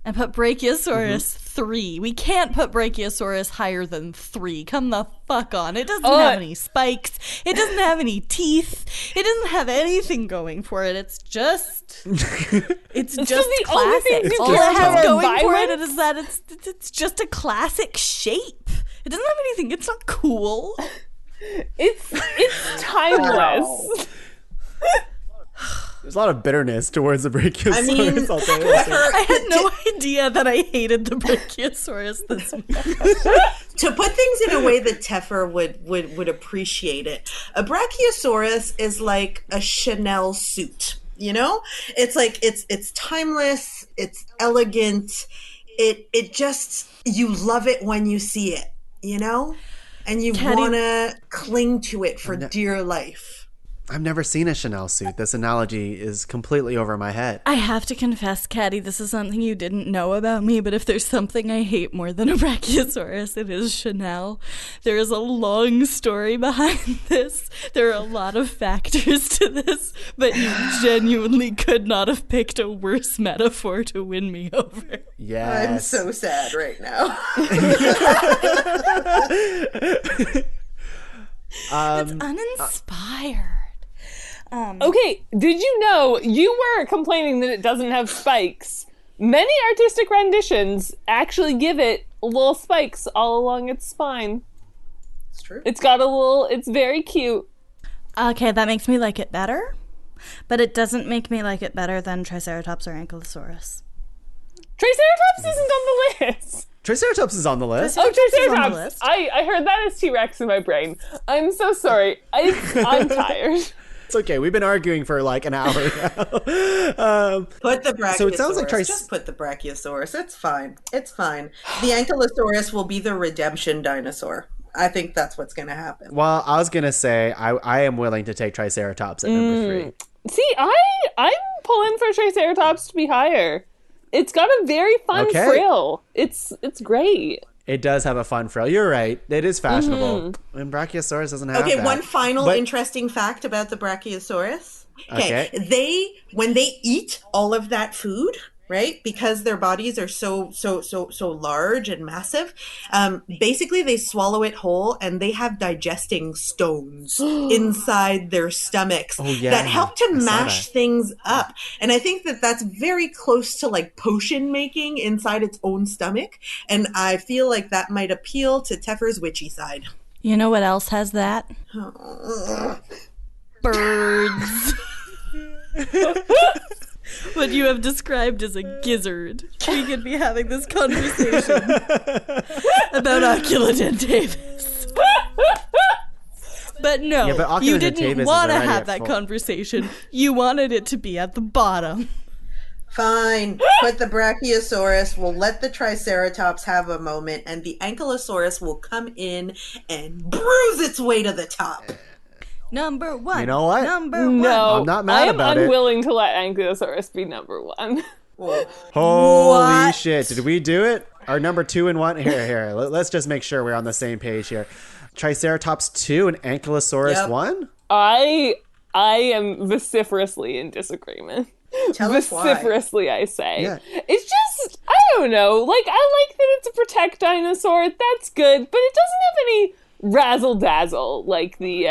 and put Brachiosaurus 3. We can't put Brachiosaurus higher than 3. Come the fuck on. It doesn't have any spikes. It doesn't have any teeth. It doesn't have anything going for it. It's just the only classic. thing All it has going for it violence? is that it's just a classic shape. It doesn't have anything. It's not cool. It's timeless. There's a lot of bitterness towards the Brachiosaurus. I mean, I had no idea that I hated the Brachiosaurus this much. To put things in a way that Teffer would appreciate it, a Brachiosaurus is like a Chanel suit. You know, it's like it's timeless. It's elegant. It just, you love it when you see it. You know, and you want to cling to it for dear life. I've never seen a Chanel suit. This analogy is completely over my head. I have to confess, Caddy, this is something you didn't know about me, but if there's something I hate more than a Brachiosaurus, it is Chanel. There is a long story behind this. There are a lot of factors to this, but you genuinely could not have picked a worse metaphor to win me over. Yes. I'm so sad right now. It's uninspired. Okay, did you know you were complaining that it doesn't have spikes? Many artistic renditions actually give it little spikes all along its spine. It's true. It's got a little, it's very cute. Okay, that makes me like it better, but it doesn't make me like it better than Triceratops or Ankylosaurus. Triceratops isn't on the list. Triceratops is on the list. Oh, Triceratops is on the Triceratops. list. I heard that as T-Rex in my brain. I'm so sorry. I'm tired. It's okay. We've been arguing for like an hour now. Put the Brachiosaurus. So it sounds like just put the Brachiosaurus. It's fine. It's fine. The Ankylosaurus will be the redemption dinosaur. I think that's what's going to happen. Well, I was going to say I am willing to take Triceratops at number 3. See, I'm pulling for Triceratops to be higher. It's got a very fun frill. It's great. It does have a fun frill. You're right. It is fashionable. And Brachiosaurus doesn't have Okay, that. one final interesting fact about the Brachiosaurus. Okay, when they eat all of that food, right? Because their bodies are so large and massive. Basically, they swallow it whole, and they have digesting stones inside their stomachs that help to mash things up. And I think that that's very close to like potion making inside its own stomach. And I feel like that might appeal to Teffer's witchy side. You know what else has that? Birds. What you have described as a gizzard. We could be having this conversation about Oculodentavis. But no, but you Oculodentavis didn't is want to already have at that full. conversation. You wanted it to be at the bottom. Fine. Put the Brachiosaurus. We'll let the Triceratops have a moment, and the Ankylosaurus will come in and bruise its way to the top. Number one. You know what? Number one. No, I'm not mad about I it. am unwilling to let Ankylosaurus be number 1. Holy What? shit. Did we do it? Our number 2 and 1? Here. Let's just make sure we're on the same page here. Triceratops 2 and Ankylosaurus 1? I am vociferously in disagreement. Tell us why. Vociferously, I say. Yeah. It's just, I don't know. Like, I like that it's a protect dinosaur. That's good, but it doesn't have any razzle dazzle like the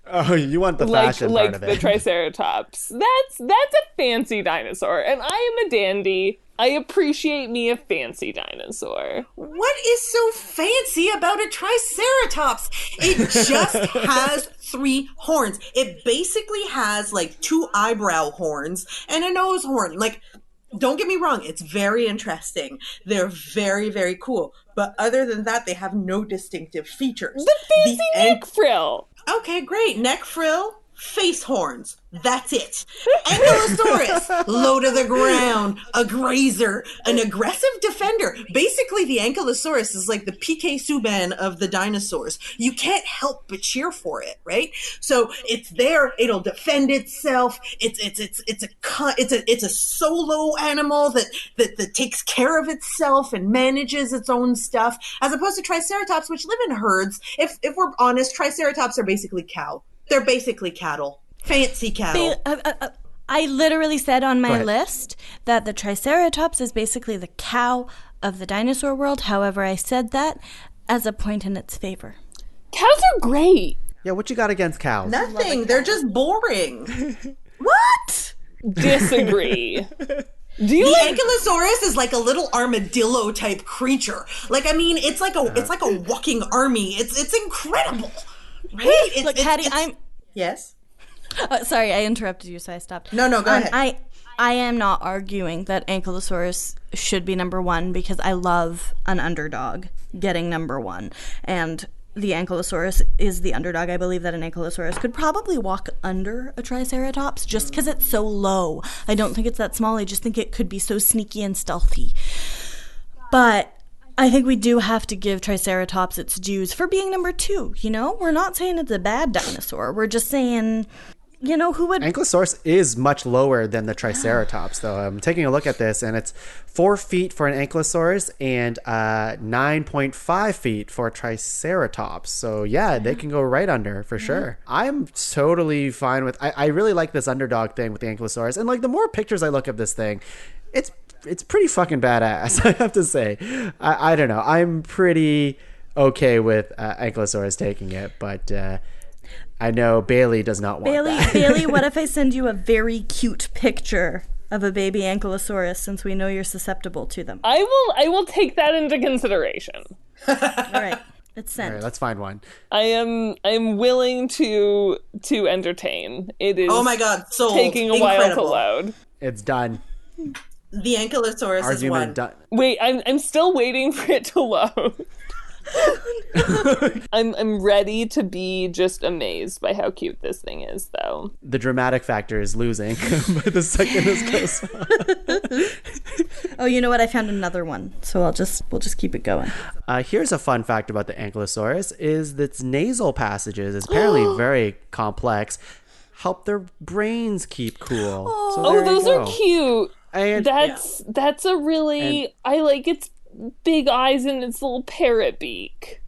Oh, you want the fashion part of the it. Triceratops. That's a fancy dinosaur, and I am a dandy. I appreciate me a fancy dinosaur. What is so fancy about a Triceratops? It just has 3 horns. It basically has like 2 eyebrow horns and a nose horn. Like, don't get me wrong, it's very interesting. They're very, very cool. But other than that, they have no distinctive features. The fancy neck frill. Okay, great. Neck frill, face horns. That's it. Ankylosaurus, low to the ground, a grazer, an aggressive defender. Basically, the Ankylosaurus is like the PK Subban of the dinosaurs. You can't help but cheer for it, right? So it's there. It'll defend itself. It's a solo animal that takes care of itself and manages its own stuff, as opposed to Triceratops, which live in herds. If we're honest, Triceratops are basically cow. They're basically cattle. Fancy cattle. I literally said on my ahead. list that the Triceratops is basically the cow of the dinosaur world. However, I said that as a point in its favor. Cows are great. Yeah, what you got against cows? Nothing. They're just boring. What? Disagree. Do you The like Ankylosaurus is like a little armadillo type creature. Like, I mean, it's like a walking army. It's incredible. Right? Look, Hattie, I'm... Yes? sorry, I interrupted you, so I stopped. No, go ahead. I am not arguing that Ankylosaurus should be number 1 because I love an underdog getting number 1. And the Ankylosaurus is the underdog. I believe that an Ankylosaurus could probably walk under a Triceratops just because it's so low. I don't think it's that small. I just think it could be so sneaky and stealthy. But I think we do have to give Triceratops its dues for being number 2, you know? We're not saying it's a bad dinosaur. We're just saying You know who would? Ankylosaurus is much lower than the Triceratops, though. I'm taking a look at this, and it's 4 feet for an Ankylosaurus and 9.5 feet for a Triceratops. So yeah, they can go right under for sure. I'm totally fine with. I really like this underdog thing with the Ankylosaurus, and like the more pictures I look of this thing, it's pretty fucking badass. I have to say. I don't know. I'm pretty okay with Ankylosaurus taking it, but. I know Bailey does not want that. Bailey, what if I send you a very cute picture of a baby Ankylosaurus, since we know you're susceptible to them? I will take that into consideration. All right, it's sent. All right, let's find one. I'm willing to entertain. It is. Oh my God, sold. Taking a while to load. It's done. The Ankylosaurus is Argument one. done. Wait, I'm still waiting for it to load. I'm ready to be just amazed by how cute this thing is, though. The dramatic factor is losing by the second this goes on. Oh, you know what? I found another one, so we'll just keep it going. Here's a fun fact about the Ankylosaurus: is that its nasal passages is apparently very complex. Help their brains keep cool. So there you those go. are cute. And That's a really I like its big eyes and its little parrot beak.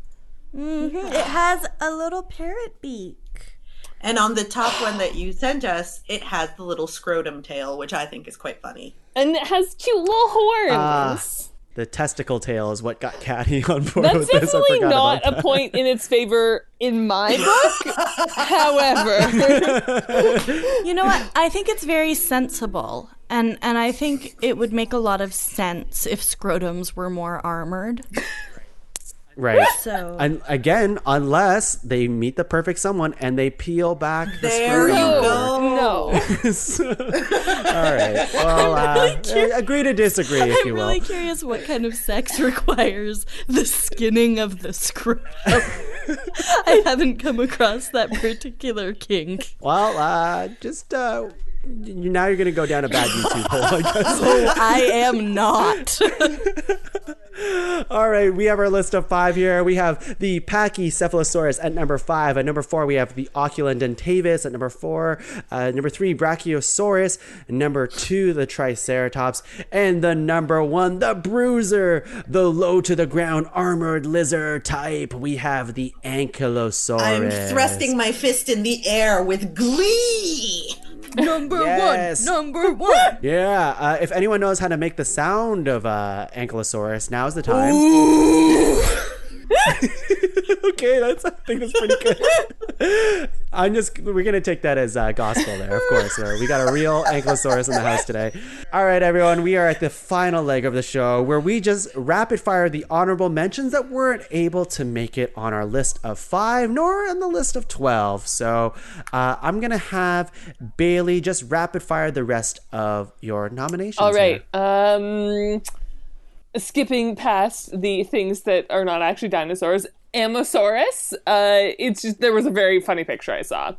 Mm-hmm. It has a little parrot beak. And on the top one that you sent us, it has the little scrotum tail, which I think is quite funny. And it has cute little horns. The testicle tail is what got Caddy on board That's with this. definitely not a point in its favor in my book. However, you know what? I think it's very sensible, and I think it would make a lot of sense if scrotums were more armored. Right. So, and again, unless they meet the perfect someone and they peel back the There you scrotum. go. All right. Well, agree to disagree, if you I'm will. really curious what kind of sex requires the skinning of the scrotum. I haven't come across that particular kink. Well, now you're going to go down a bad YouTube hole, I guess. Oh, I am not. All right, we have our list of 5 here. We have the Pachycephalosaurus at number 5. At number 4, we have the Oculodentavis. At number 4, number 3, Brachiosaurus. And number 2, the Triceratops. And the number 1, the Bruiser, the low-to-the-ground armored lizard type. We have the Ankylosaurus. I'm thrusting my fist in the air with glee. Number Yes. one. Number one. Yeah, if anyone knows how to make the sound of Ankylosaurus, now's the time. Okay, I think that's pretty good. We're gonna take that as gospel there, of course. We got a real Ankylosaurus in the house today. All right, everyone, we are at the final leg of the show where we just rapid fire the honorable mentions that weren't able to make it on our list of 5 nor on the list of 12. So I'm gonna have Bailey just rapid fire the rest of your nominations. All right. here. Skipping past the things that are not actually dinosaurs, Amosaurus. It's just there was a very funny picture I saw.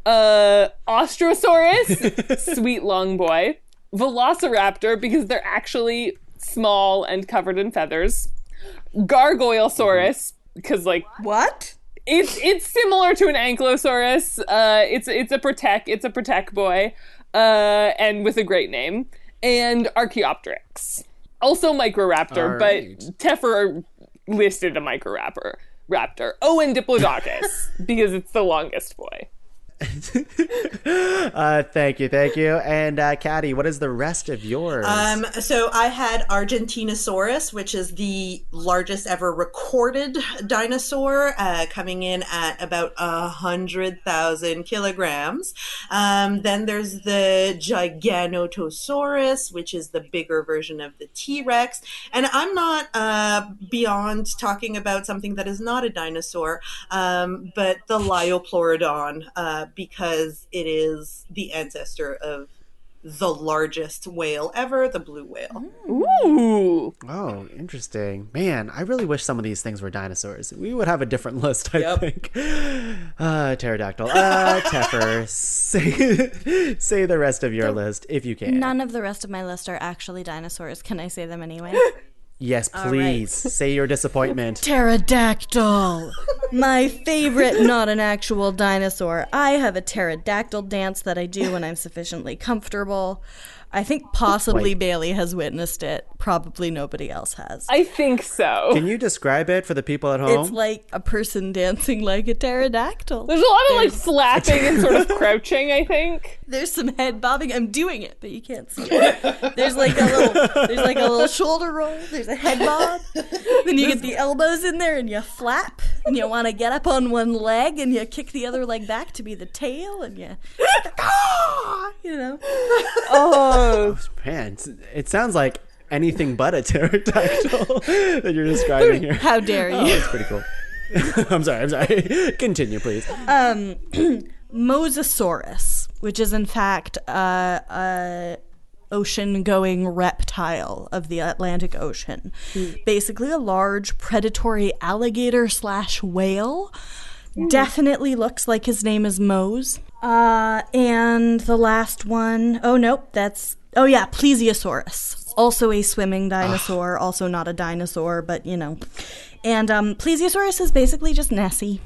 Ostrosaurus, sweet long boy. Velociraptor, because they're actually small and covered in feathers. Gargoylesaurus, because What? it's similar to an Ankylosaurus. It's a protect boy, and with a great name. And Archaeopteryx. Also Microraptor, right. but Teffer listed a Microraptor. Oh, and Diplodocus, because it's the longest boy. Thank you. And Caddy, what is the rest of yours? So I had Argentinosaurus, which is the largest ever recorded dinosaur, coming in at about 100,000 kilograms. Then there's the Giganotosaurus, which is the bigger version of the T-Rex. And I'm not beyond talking about something that is not a dinosaur, but the Liopleurodon, because it is the ancestor of the largest whale ever, the blue whale. Ooh. Oh, interesting. Man, I really wish some of these things were dinosaurs. We would have a different list, I think. Pterodactyl. Teffer, say the rest of your list if you can. None of the rest of my list are actually dinosaurs. Can I say them anyway? Yes, please. Say your disappointment. Pterodactyl. My favorite, not an actual dinosaur. I have a pterodactyl dance that I do when I'm sufficiently comfortable. I think possibly Bailey has witnessed it. Probably nobody else has. I think so. Can you describe it for the people at home? It's like a person dancing like a pterodactyl. There's a lot of like slapping and sort of crouching, I think. There's some head bobbing. I'm doing it, but you can't see it. There's like a little shoulder roll. There's a head bob. Then you get the elbows in there and you flap. And you want to get up on one leg and you kick the other leg back to be the tail and you know. Oh man, it sounds like anything but a pterodactyl that you're describing here. How dare you? Oh, it's pretty cool. I'm sorry. Continue, please. Mosasaurus, which is in fact a ocean-going reptile of the Atlantic Ocean. Basically a large predatory alligator/whale. Definitely looks like his name is Mose. And the last one, Plesiosaurus. Also a swimming dinosaur, also not a dinosaur, but you know. And Plesiosaurus is basically just Nessie,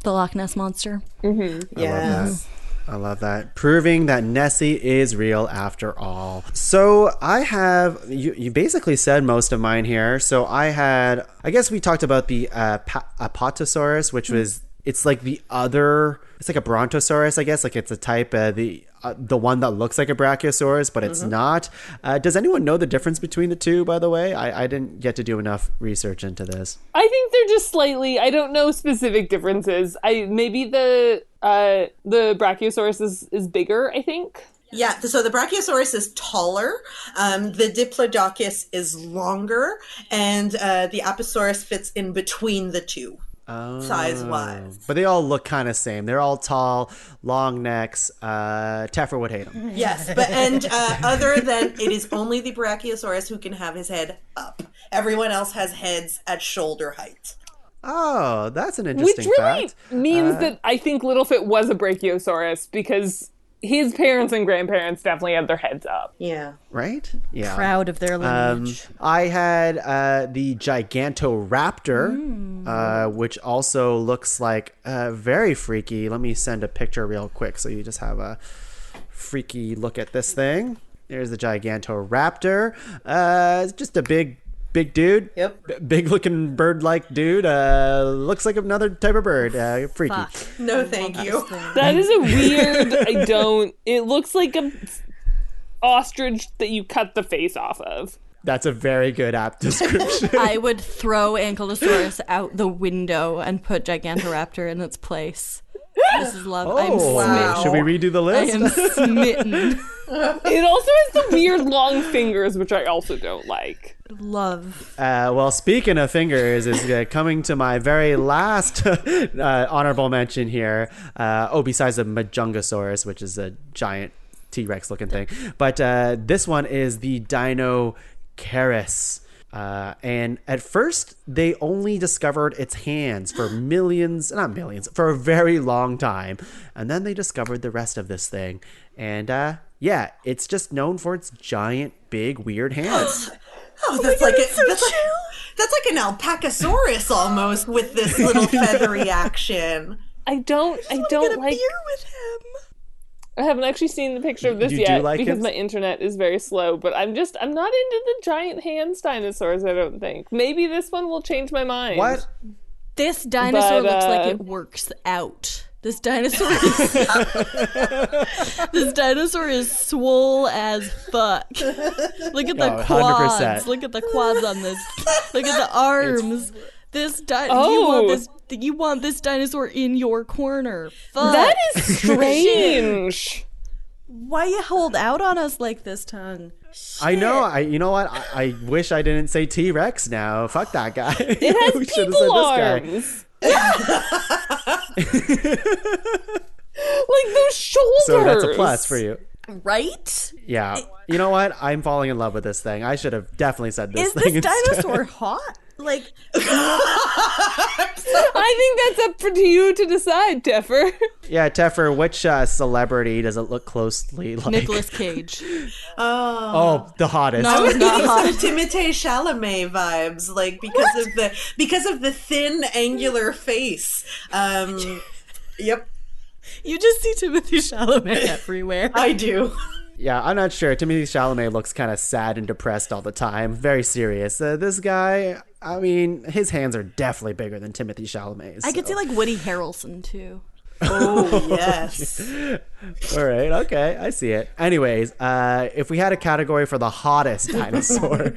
the Loch Ness Monster. Mm-hmm. Yes. I love that. Proving that Nessie is real after all. So I have, you basically said most of mine here. So I guess we talked about the Apatosaurus, which was, it's like it's like a Brontosaurus, I guess. Like it's a type, the one that looks like a Brachiosaurus, but it's not. Does anyone know the difference between the two, by the way? I didn't get to do enough research into this. I think they're just slightly, I don't know specific differences. Maybe the Brachiosaurus is bigger, I think. Yeah, so the Brachiosaurus is taller, the Diplodocus is longer, and the Apatosaurus fits in between the two. Oh, size-wise. But they all look kind of same. They're all tall, long necks. Teffer would hate them. Yes, but other than it is only the Brachiosaurus who can have his head up. Everyone else has heads at shoulder height. Oh, that's an interesting Which really fact. means that I think Littlefoot was a Brachiosaurus because his parents and grandparents definitely had their heads up. Yeah. Right? Yeah. Proud of their lineage. I had the Gigantoraptor, which also looks like very freaky. Let me send a picture real quick so you just have a freaky look at this thing. There's the Gigantoraptor. It's just a big dude. Yep. Big looking bird-like dude. Looks like another type of bird. Freaky. Fuck. No, thank you. That is a weird, it looks like a ostrich that you cut the face off of. That's a very good apt description. I would throw Ankylosaurus out the window and put Gigantoraptor in its place. This is love. I'm smitten. Should we redo the I list? am smitten. It also has the weird long fingers, which I also don't like. Love. Well, speaking of fingers, is coming to my very last honorable mention here. Besides the Majungasaurus, which is a giant T-Rex looking thing. But this one is the Dinocaris. And at first, they only discovered its hands for for a very long time. And then they discovered the rest of this thing. And it's just known for its giant, big, weird hands. That's like an Alpacasaurus almost with this little feathery action. I don't like beer with him. I haven't actually seen the picture of this yet because my internet is very slow, but I'm not into the giant hands dinosaurs, I don't think. Maybe this one will change my mind. What? This dinosaur looks like it works out. This dinosaur is swole as fuck. Look at the quads. 100%. Look at the quads on this. Look at the arms. You want this dinosaur in your corner. Fuck. That is strange. Why you hold out on us like this, Tongue? Shit. I know. You know what? I wish I didn't say T-Rex now. Fuck that guy. It has We should've people said arms. Like those shoulders. So that's a plus for you. Right? Yeah. You know what? I'm falling in love with this thing. I should have definitely said this thing Is this instead. dinosaur hot? Like, I think that's up to you to decide, Teffer. Yeah, Teffer, which celebrity does it look closely like? Nicolas Cage. Oh, the hottest. No, it's not hot. Timothée Chalamet vibes, like because of the thin, angular face. Yep, You just see Timothée Chalamet everywhere. I do. Yeah, I'm not sure. Timothée Chalamet looks kind of sad and depressed all the time. Very serious. This guy, I mean, his hands are definitely bigger than Timothée Chalamet's. I could see like Woody Harrelson too. Oh, yes. All right, okay, I see it. Anyways, if we had a category for the hottest dinosaur,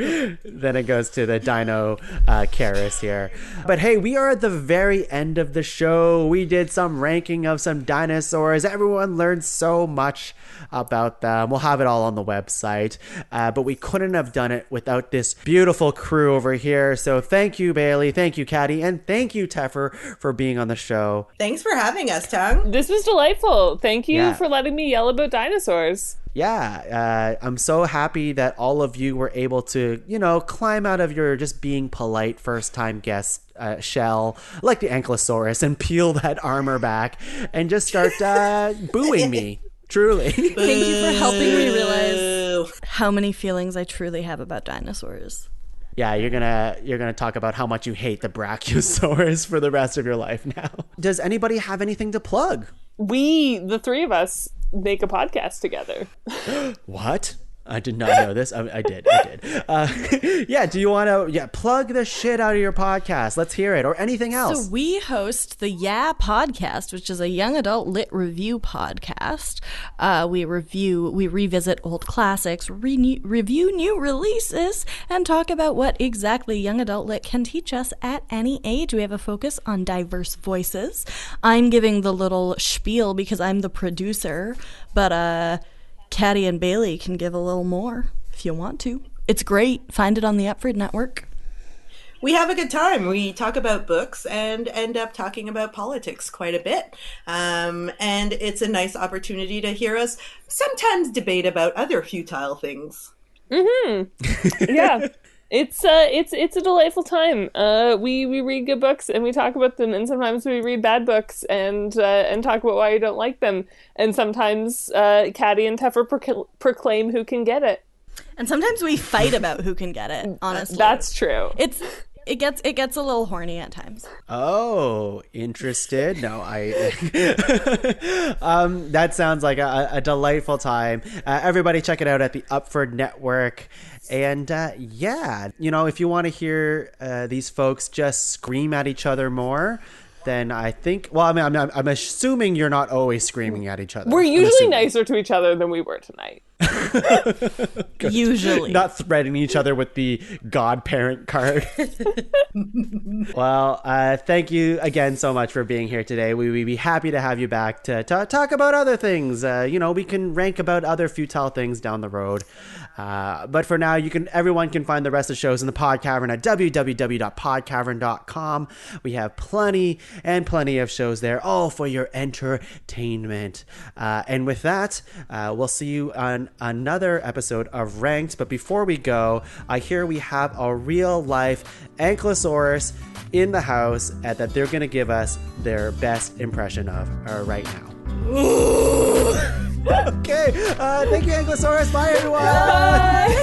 then it goes to the Dino Karis here. But hey, we are at the very end of the show. We did some ranking of some dinosaurs. Everyone learned so much about them. We'll have it all on the website. But we couldn't have done it without this beautiful crew over here. So thank you, Bailey. Thank you, Caddy. And thank you, Teffer, for being on the show. Thanks for having us, Tongue. This was delightful. Thank you Yeah. for letting me yell about dinosaurs. Yeah, I'm so happy that all of you were able to, climb out of your just being polite first-time guest shell, like the Ankylosaurus, and peel that armor back and just start booing me. Truly. Thank you for helping me realize how many feelings I truly have about dinosaurs. Yeah, you're gonna talk about how much you hate the Brachiosaurus for the rest of your life now. Does anybody have anything to plug? We, the three of us, make a podcast together. What? I did not know this. I did. Yeah, do you want to plug the shit out of your podcast? Let's hear it, or anything else. So we host the Yeah Podcast, which is a young adult lit review podcast. We revisit old classics, review new releases, and talk about what exactly young adult lit can teach us at any age. We have a focus on diverse voices. I'm giving the little spiel because I'm the producer, but Caddy and Bailey can give a little more if you want to. It's great. Find it on the Upford Network. We have a good time. We talk about books and end up talking about politics quite a bit. And it's a nice opportunity to hear us sometimes debate about other futile things. Mm-hmm. Yeah. It's a delightful time. We read good books and we talk about them, and sometimes we read bad books and talk about why you don't like them. And sometimes Caddy and Teffer proclaim who can get it. And sometimes we fight about who can get it. Honestly, that's true. It gets a little horny at times. Oh, interested? No, that sounds like a delightful time. Everybody check it out at the Upford Network. And if you want to hear these folks just scream at each other more, then I think, I'm assuming you're not always screaming at each other. We're usually nicer to each other than we were tonight. Usually. Not threatening each other with the godparent card. Well, thank you again so much for being here today. We'd be happy to have you back to talk about other things. We can rank about other futile things down the road. But for now, everyone can find the rest of the shows in the Pod Cavern at www.podcavern.com. We have plenty of shows there, all for your entertainment. And with that, we'll see you on another episode of Ranked. But before we go, I hear we have a real life Ankylosaurus in the house that they're going to give us their best impression of right now. Okay, thank you, Ankylosaurus. Bye, everyone. Bye.